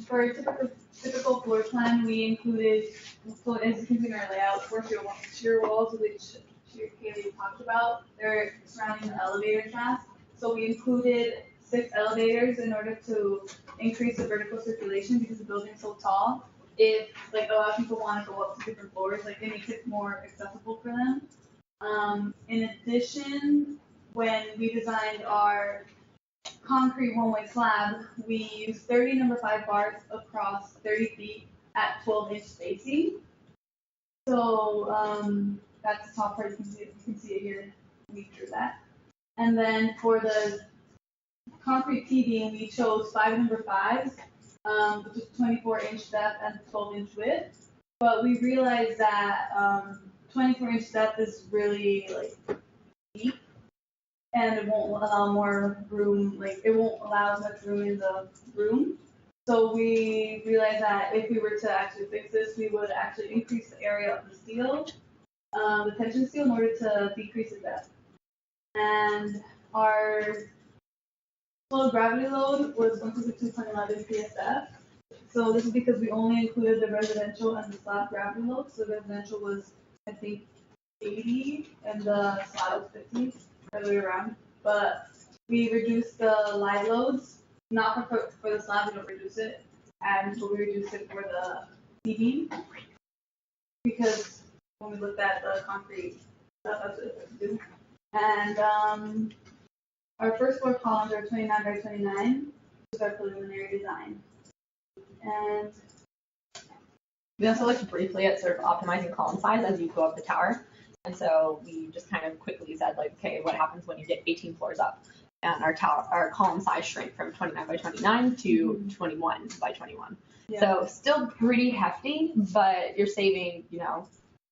For a typical floor plan, we included, as you can see in our layout, 4 shear walls, which Kaylee talked about. They're surrounding the elevator shaft. So we included 6 elevators in order to increase the vertical circulation because the building's so tall. If a lot of people want to go up to different floors, it makes it more accessible for them. In addition, when we designed our concrete one-way slab, we used 30 number 5 bars across 30 feet at 12-inch spacing. So that's the top part. You can see it here. We drew that. And then for the concrete T-beam, we chose 5 number 5s, which is 24-inch depth and 12-inch width. But we realized that 24-inch depth is really deep, and it won't allow more room. It won't allow as much room in the room. So we realized that if we were to actually fix this, we would actually increase the area of the steel, the tension steel, in order to decrease the depth. And our flow gravity load was 162.11 PSF. So this is because we only included the residential and the slab gravity load. So the residential was, I think, 80 and the slab was 50, the other way around. But we reduced the light loads, not for the slab, we don't reduce it, and we reduce it for the T-beam. Because when we looked at the concrete stuff, that's what it would do. And our first floor columns are 29 by 29, which is our preliminary design. And we also looked briefly at sort of optimizing column size as you go up the tower. And so we just kind of quickly said, okay, what happens when you get 18 floors up? And our column size shrank from 29 by 29 to 21 by 21. Yeah. So still pretty hefty, but you're saving,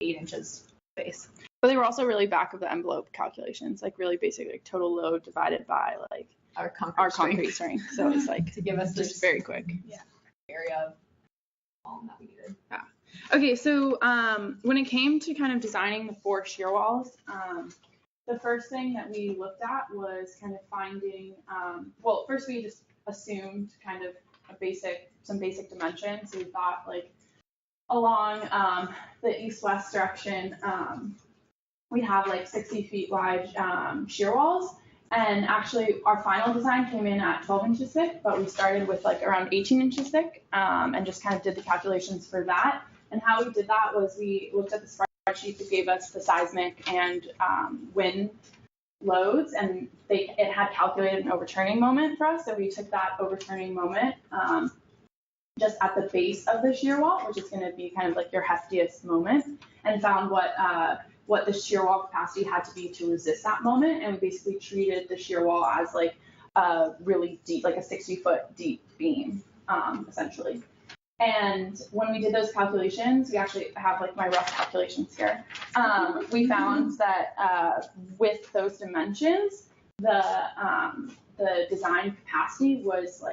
8 inches space. But they were also really back of the envelope calculations, really basic, total load divided by our concrete strength. So it's to give us just very quick. Yeah. Area of column that we needed. Yeah. Okay, so when it came to kind of designing the 4 shear walls, the first thing that we looked at was kind of finding, first we just assumed kind of some basic dimensions. So we thought along the east-west direction, we have 60 feet wide shear walls. And actually our final design came in at 12 inches thick, but we started with around 18 inches thick and just kind of did the calculations for that. And how we did that was we looked at the spreadsheet that gave us the seismic and wind loads, and it had calculated an overturning moment for us. So we took that overturning moment just at the base of the shear wall, which is going to be kind of your heftiest moment, and found what the shear wall capacity had to be to resist that moment. And we basically treated the shear wall as a really deep, a 60-foot deep beam, essentially. And when we did those calculations, we actually have my rough calculations here. We found that with those dimensions, the design capacity was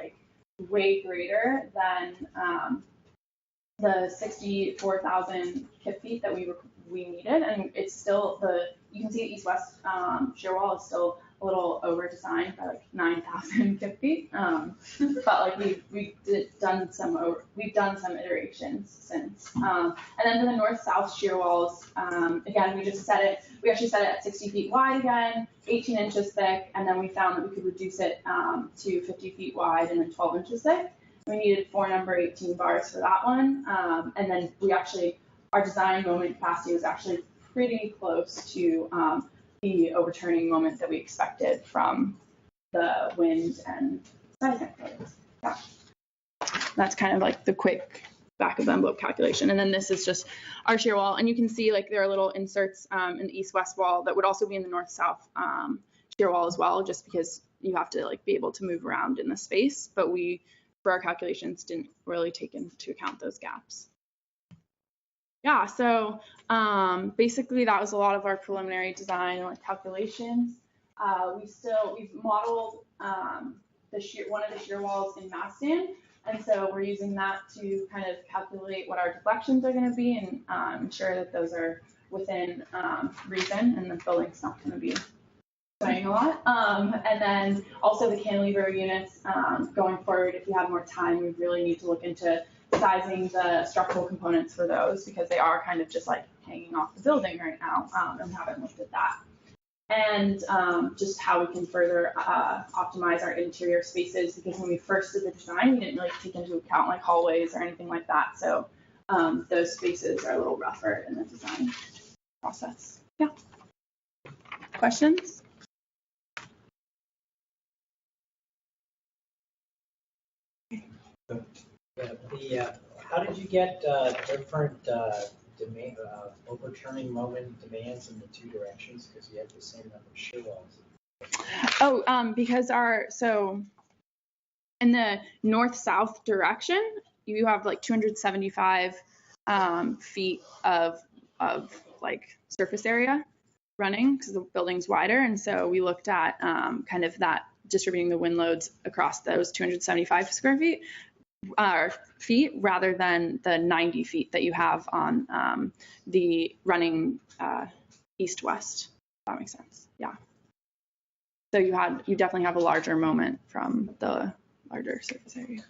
way greater than the 64,000 kip feet that we needed, and it's still the can see the east-west shear wall is still a little over-designed by like 9,050. But like we've done some iterations since. And then for the north-south shear walls, again, we actually set it at 60 feet wide again, 18 inches thick, and then we found that we could reduce it to 50 feet wide and then 12 inches thick. We needed 4 number 18 bars for that one. And then our design moment capacity was actually pretty close to the overturning moment that we expected from the wind and seismic waves. Yeah. That's kind of like the quick back of the envelope calculation. And then this is just our shear wall. And you can see like there are little inserts in the east-west wall that would also be in the north-south shear wall as well, just because you have to like be able to move around in the space. But we, for our calculations, didn't really take into account those gaps. Yeah, so basically that was a lot of our preliminary design and like calculations. We've modeled one of the shear walls in Maston, and so we're using that to kind of calculate what our deflections are going to be and ensure that those are within reason and the building's not going to be swaying a lot. And then also the cantilever units going forward, if we have more time, we really need to look into sizing the structural components for those because they are kind of just like hanging off the building right now, and we haven't looked at that. And just how we can further optimize our interior spaces, because when we first did the design, we didn't really take into account like hallways or anything like that. So those spaces are a little rougher in the design process. Yeah. Questions? Yeah, how did you get different demand, overturning moment demands in the two directions? Because you have the same number of shear walls. Oh, because so in the north-south direction, you have like 275 feet of like surface area running because the building's wider, and so we looked at kind of that distributing the wind loads across those 275 square feet rather than the 90 feet that you have on the running east-west. If that makes sense. Yeah. So you definitely have a larger moment from the larger surface area.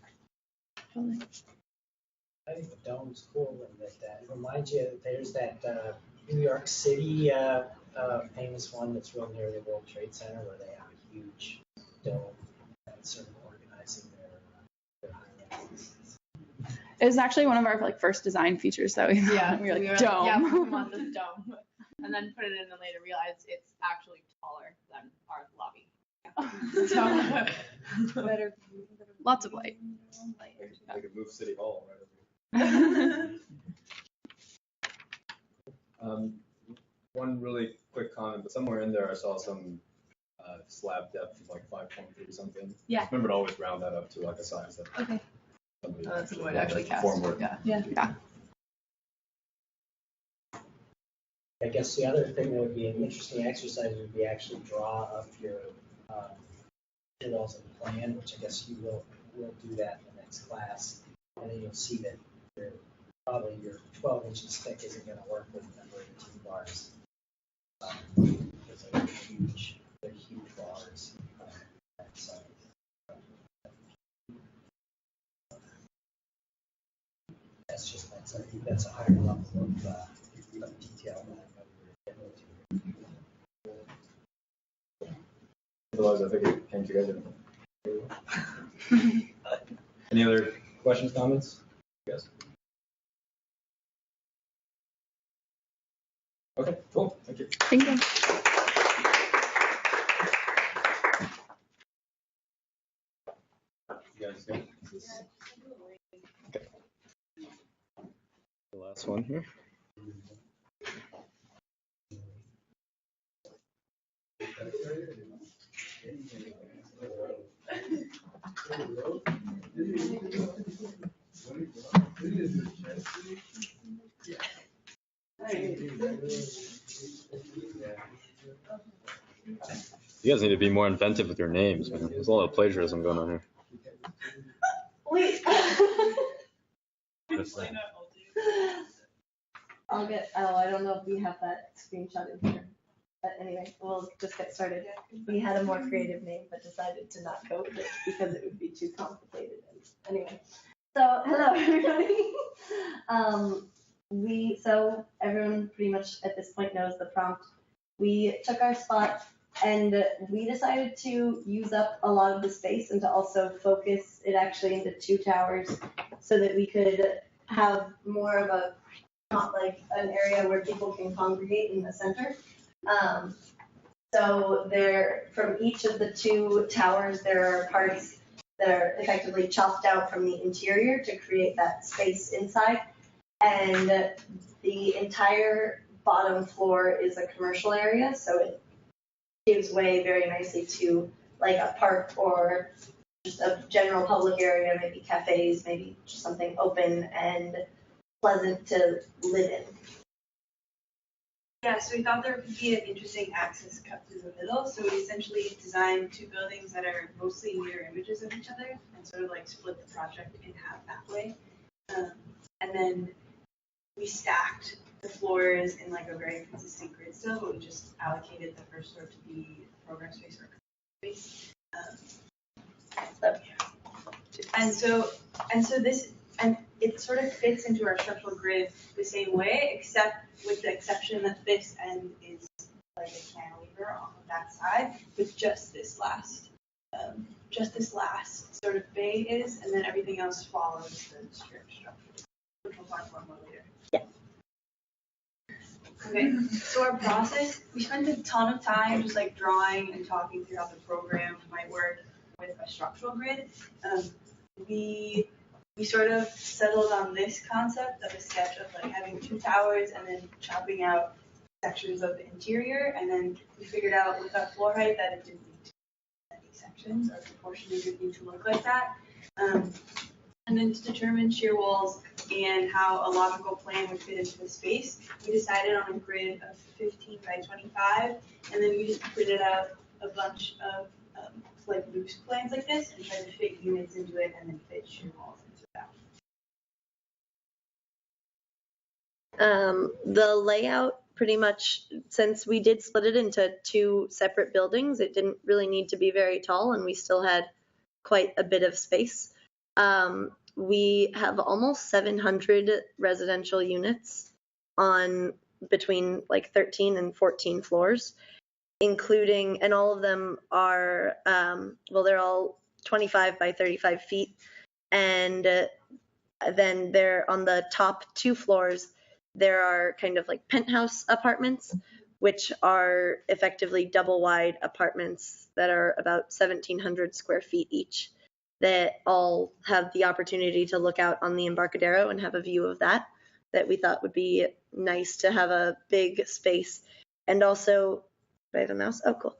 I think the dome's cool and that it reminds you that there's that New York City famous one that's real near the World Trade Center where they have a huge dome that's sort of organizing their high-rises. It was actually one of our like first design features that we were like, dome. Yeah, we want this dome. And then put it in and later realized it's actually taller than our lobby. So better. Lots of light. We could move City Hall right over here. One really quick comment, but somewhere in there I saw some slab depth of like 5.3 something. Yeah. Remember to always round that up to like a size that. Okay. Somebody That's a good way to actually cast. form work. Yeah. I guess the other thing that would be an interesting exercise would be actually draw up your walls and plan, which I guess you will do that in the next class, and then you'll see that probably your 12 inches thick isn't going to work with number 18 bars. Because they're huge bars that size. That's a higher level of detail than I know. Otherwise, I think it came together. Any other questions, comments? Yes. Okay, cool. Thank you. Thank you. You guys good? Okay. The last one here. You guys need to be more inventive with your names, man. There's a lot of plagiarism going on here. Wait. I don't know if we have that screenshot in here. But anyway, we'll just get started. We had a more creative name, but decided to not go with it because it would be too complicated. Anyway, so hello everybody. So everyone pretty much at this point knows the prompt. We took our spot and we decided to use up a lot of the space and to also focus it actually into 2 towers so that we could have more of a, not like an area where people can congregate in the center. So there, from each of the 2 towers, there are parts that are effectively chopped out from the interior to create that space inside. And the entire bottom floor is a commercial area, so it gives way very nicely to like a park or just a general public area, maybe cafes, maybe just something open and pleasant to live in. Yeah, so we thought there could be an interesting axis cut through the middle. So we essentially designed 2 buildings that are mostly mirror images of each other and sort of like split the project in half that way. And then we stacked the floors in like a very consistent grid still, but we just allocated the first floor to be program space or space. And it sort of fits into our structural grid the same way, except with the exception that this end is like a cantilever off of that side, with just this last sort of bay is, and then everything else follows the strip structure, which we'll talk about more later. Yeah. Okay, so our process, we spent a ton of time just like drawing and talking through how the program might work with a structural grid. We sort of settled on this concept of a sketch of like having 2 towers and then chopping out sections of the interior, and then we figured out with our floor height that it didn't need to be any sections or proportionally didn't need to look like that. And then to determine shear walls and how a logical plan would fit into the space, we decided on a grid of 15 by 25, and then we just printed out a bunch of like loose plans like this and tried to fit units into it and then fit shear walls into that. The layout pretty much, since we did split it into 2 separate buildings, it didn't really need to be very tall and we still had quite a bit of space. We have almost 700 residential units on between like 13 and 14 floors, including, and all of them are, they're all 25 by 35 feet. And then they're on the top 2 floors, there are kind of like penthouse apartments, which are effectively double wide apartments that are about 1,700 square feet each, that all have the opportunity to look out on the Embarcadero and have a view of that we thought would be nice to have a big space. And also, do I have a mouse? Oh, cool.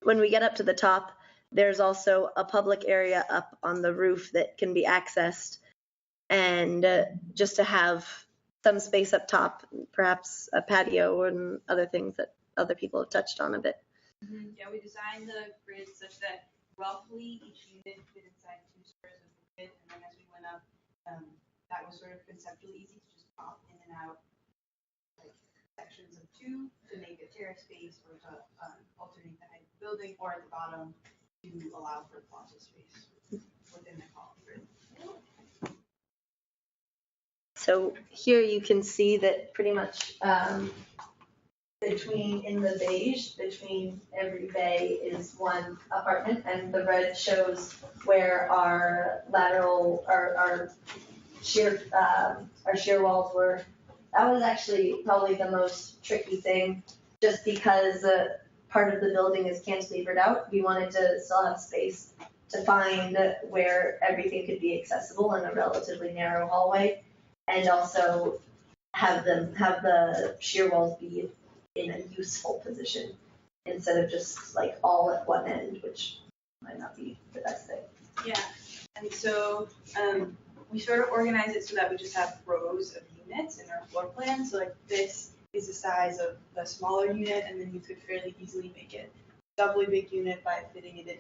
When we get up to the top, there's also a public area up on the roof that can be accessed, and just to have some space up top, perhaps a patio and other things that other people have touched on a bit. Mm-hmm. Yeah, we designed the grid such that roughly each unit fit inside 2 squares of the grid, and then as we went up, that was sort of conceptually easy to just pop in and out like sections of 2 to make a terrace space or to alternate the height of the building, or at the bottom to allow for plaza space within the column grid. So here you can see that pretty much in the beige, between every bay is 1 apartment, and the red shows where our lateral, our shear walls were. That was actually probably the most tricky thing, just because part of the building is cantilevered out. We wanted to still have space to find where everything could be accessible in a relatively narrow hallway, and also have the shear walls be in a useful position instead of just like all at one end, which might not be the best thing. Yeah, and so we sort of organize it so that we just have rows of units in our floor plan. So like this is the size of the smaller unit, and then you could fairly easily make it a doubly big unit by fitting it in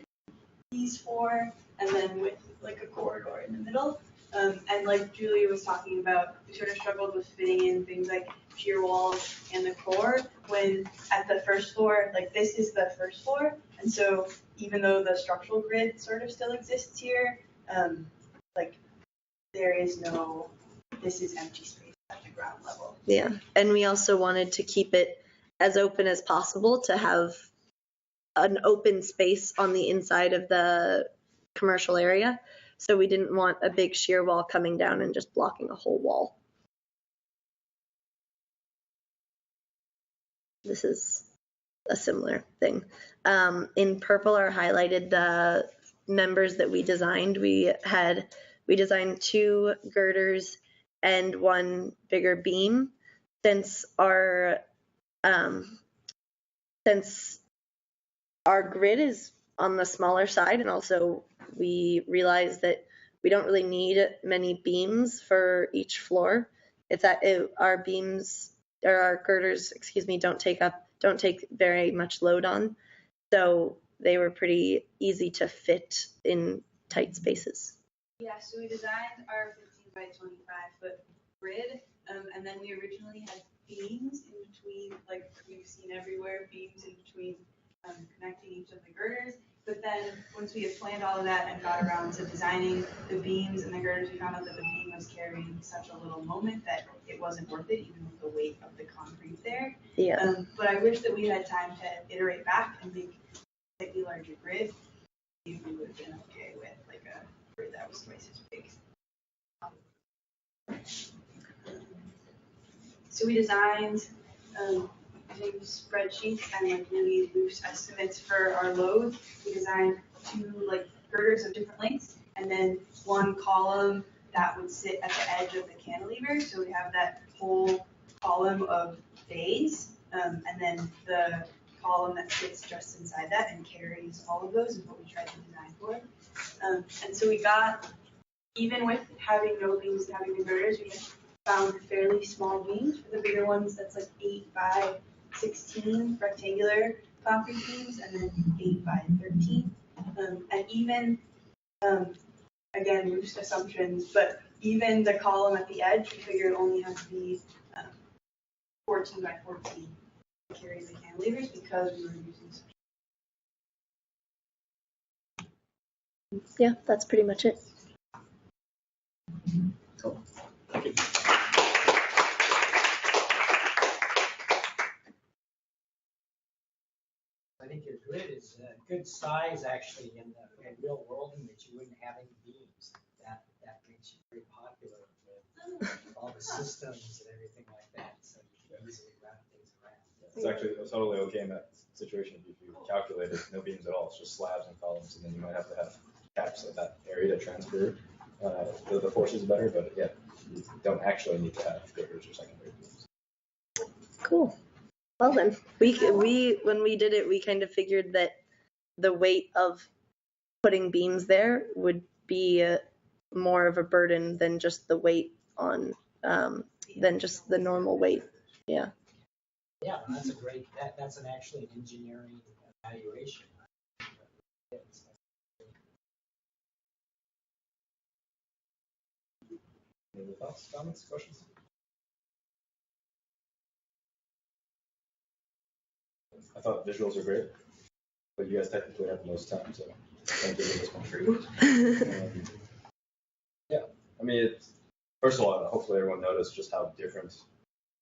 these 4, and then with like a corridor in the middle. And like Julia was talking about, we sort of struggled with fitting in things like shear walls and the core when at the first floor, like this is the first floor. And so even though the structural grid sort of still exists here, like there is no, this is empty space at the ground level. Yeah, and we also wanted to keep it as open as possible to have an open space on the inside of the commercial area. So we didn't want a big shear wall coming down and just blocking a whole wall. This is a similar thing. In purple are highlighted the members that we designed. We designed 2 girders and 1 bigger beam. Since our grid is on the smaller side, and also we realized that we don't really need many beams for each floor. It's that our beams or our girders, don't take very much load on. So they were pretty easy to fit in tight spaces. Yeah, so we designed our 15 by 25 foot grid, and then we originally had beams in between, like we've seen everywhere, beams in between connecting each of the girders. But then once we had planned all of that and got around to designing the beams and the girders, we found out that the beam was carrying such a little moment that it wasn't worth it, even with the weight of the concrete there. Yeah. But I wish that we had time to iterate back and make a slightly larger grid. Maybe we would have been okay with like a grid that was twice as big. So we designed using spreadsheets and like really loose estimates for our load. We designed 2 like girders of different lengths and then 1 column that would sit at the edge of the cantilever. So we have that whole column of bays, and then the column that sits just inside that and carries all of those is what we tried to design for. And so we got, even with having no beams and having the girders, we found fairly small beams. For the bigger ones, that's like 8 by 16 rectangular concrete beams, and then 8 by 13. And even, again, loose assumptions, but even the column at the edge, we figured only has to be 14 by 14 to carry the cantilevers because we were using such. Yeah, that's pretty much it. Cool. Thank you. I think your grid is a good size actually in the real world, in that you wouldn't have any beams. That makes you very popular with all the systems and everything like that, so you can easily route things around. It's actually totally okay in that situation if you calculate it, no beams at all. It's just slabs and columns, and then you might have to have caps at that area to transfer the forces better. But yeah, you don't actually need to have girders or secondary beams. Cool. Well then, we when we did it, we kind of figured that the weight of putting beams there would be more of a burden than just the weight on than just the normal weight. Yeah. Yeah, that's a great. That's actually an engineering evaluation. Any other thoughts, comments, questions? I thought visuals are great, but you guys technically have the most time, so thank you for this one for yeah, I mean, first of all, hopefully everyone noticed just how different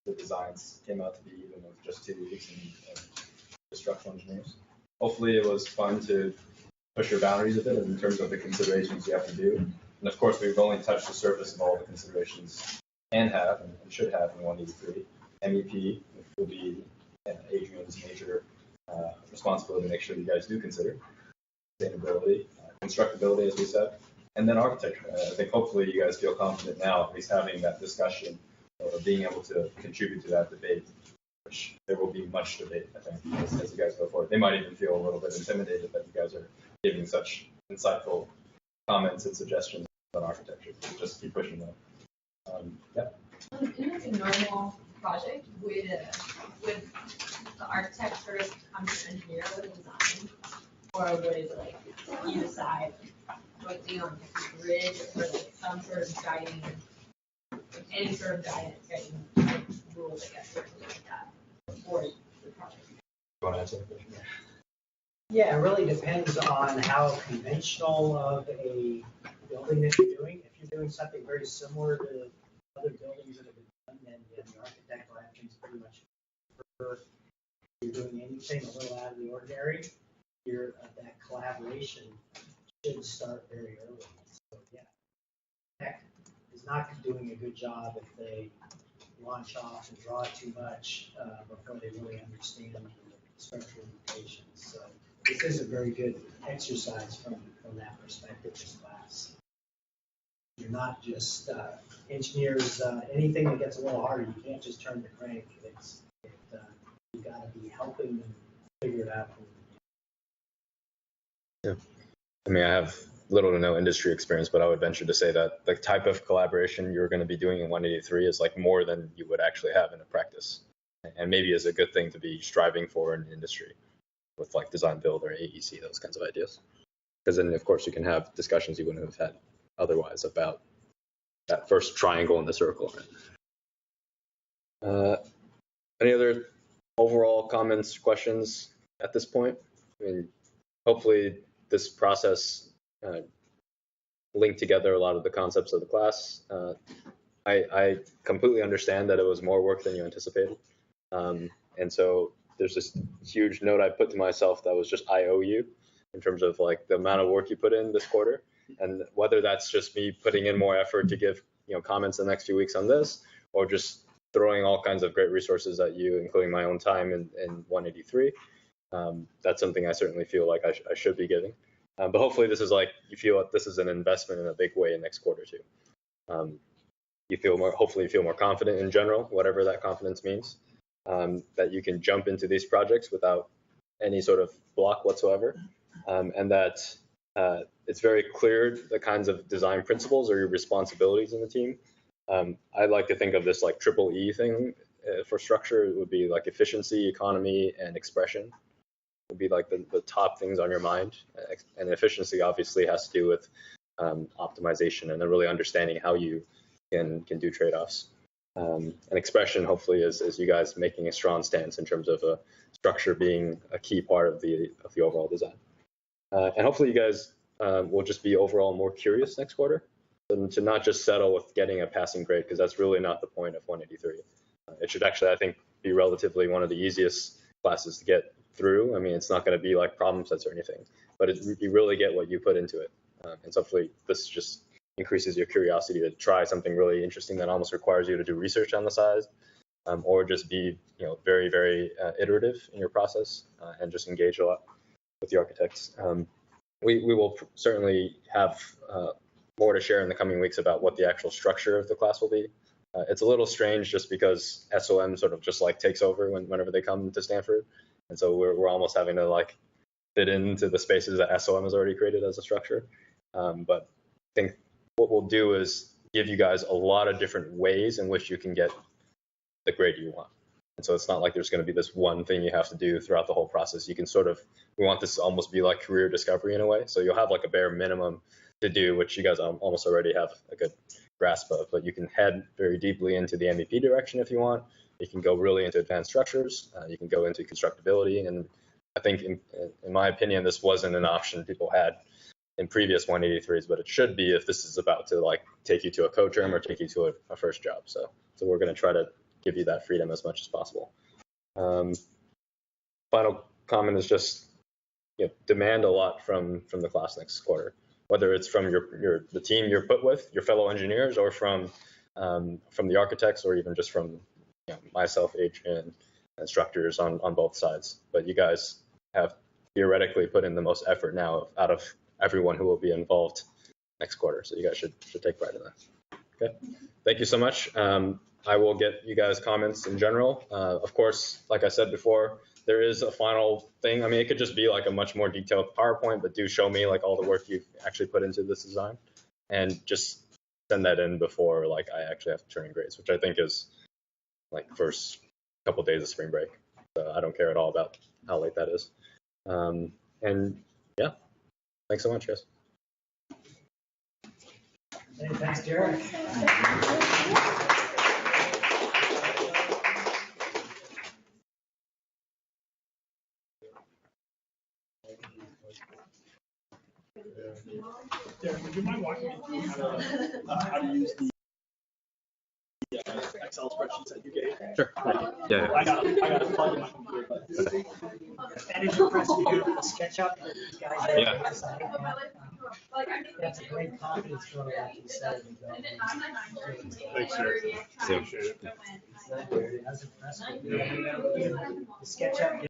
the designs came out to be, even with just 2 weeks and structural engineers. Hopefully it was fun to push your boundaries a bit in terms of the considerations you have to do. And of course, we've only touched the surface of all the considerations can have and should have in 1E3. MEP will be Adrian's major responsibility to make sure you guys do consider sustainability, constructability, as we said, and then architecture. I think hopefully you guys feel confident now, at least having that discussion or being able to contribute to that debate, which there will be much debate, I think, as you guys go forward. They might even feel a little bit intimidated that you guys are giving such insightful comments and suggestions on architecture. Just keep pushing them. Yeah. In a normal project, would the architect sort of come to engineer with a design, or would like you decide jointly on a grid or like some sort of guiding, any sort of guidance, guiding rules, I guess, or something like that for the project? You want to answer the question? Yeah, it really depends on how conventional of a building that you're doing. If you're doing something very similar to other buildings that have been done, then yeah, the architectural actions pretty much prefer. If you're doing anything a little out of the ordinary, that collaboration should start very early. So yeah, tech is not doing a good job if they launch off and draw too much before they really understand the structural limitations. So this is a very good exercise from that perspective, this class. You're not just engineers, anything that gets a little harder, you can't just turn the crank. You got to be helping them figure it out. Yeah. I mean, I have little to no industry experience, but I would venture to say that the type of collaboration you're going to be doing in 183 is like more than you would actually have in a practice. And maybe is a good thing to be striving for in industry with like design build or AEC, those kinds of ideas. Because then, of course, you can have discussions you wouldn't have had otherwise about that first triangle in the circle. Any other overall comments, questions at this point? I mean, hopefully this process linked together a lot of the concepts of the class. I completely understand that it was more work than you anticipated. And so there's this huge note I put to myself that was just I owe you in terms of like the amount of work you put in this quarter. And whether that's just me putting in more effort to give comments the next few weeks on this, or just throwing all kinds of great resources at you, including my own time in 183. That's something I certainly feel like I should be giving. But hopefully this is like, you feel like this is an investment in a big way in next quarter too. You feel more, hopefully you feel more confident in general, whatever that confidence means, that you can jump into these projects without any sort of block whatsoever. And that it's very clear the kinds of design principles or your responsibilities in the team. I like to think of this like triple E thing for structure. It would be like efficiency, economy, and expression would be like the top things on your mind. And efficiency obviously has to do with optimization and then really understanding how you can do trade-offs. And expression hopefully is you guys making a strong stance in terms of a structure being a key part of the overall design. And hopefully you guys will just be overall more curious next quarter and to not just settle with getting a passing grade, because that's really not the point of 183. It should actually, I think, be relatively one of the easiest classes to get through. I mean, it's not going to be like problem sets or anything, but you really get what you put into it. And so hopefully this just increases your curiosity to try something really interesting that almost requires you to do research on the side, or just be very, very iterative in your process and just engage a lot with the architects. We will certainly have more to share in the coming weeks about what the actual structure of the class will be. It's a little strange just because SOM sort of just like takes over whenever they come to Stanford. And so we're almost having to like fit into the spaces that SOM has already created as a structure. But I think what we'll do is give you guys a lot of different ways in which you can get the grade you want. And so it's not like there's going to be this one thing you have to do throughout the whole process. You can we want this to almost be like career discovery in a way. So you'll have like a bare minimum to do, which you guys almost already have a good grasp of, but you can head very deeply into the MEP direction if you want. You can go really into advanced structures. You can go into constructability. And I think in my opinion, this wasn't an option people had in previous 183s, but it should be if this is about to like take you to a co-term or take you to a first job. So we're going to try to give you that freedom as much as possible. Final comment is just demand a lot from the class next quarter, whether it's from the team you're put with, your fellow engineers, or from the architects, or even just from myself, Adrian, instructors on both sides. But you guys have theoretically put in the most effort now out of everyone who will be involved next quarter. So you guys should take pride in that. Okay. Thank you so much. I will get you guys comments in general. Of course, like I said before, there is a final thing. I mean, it could just be like a much more detailed PowerPoint, but do show me like all the work you've actually put into this design, and just send that in before like I actually have to turn in grades, which I think is like first couple of days of spring break. So I don't care at all about how late that is. And yeah, thanks so much, guys. Hey, thanks, Derek. Derek, would you mind walking me through how to use the Excel spreadsheets that you gave? Sure. Yeah. I got to plug in my computer. And did you press the SketchUp that these guys have? Yeah. That's a great confidence vote after you said it. Thanks, sir. Yeah. Appreciate it. That's impressive. The SketchUp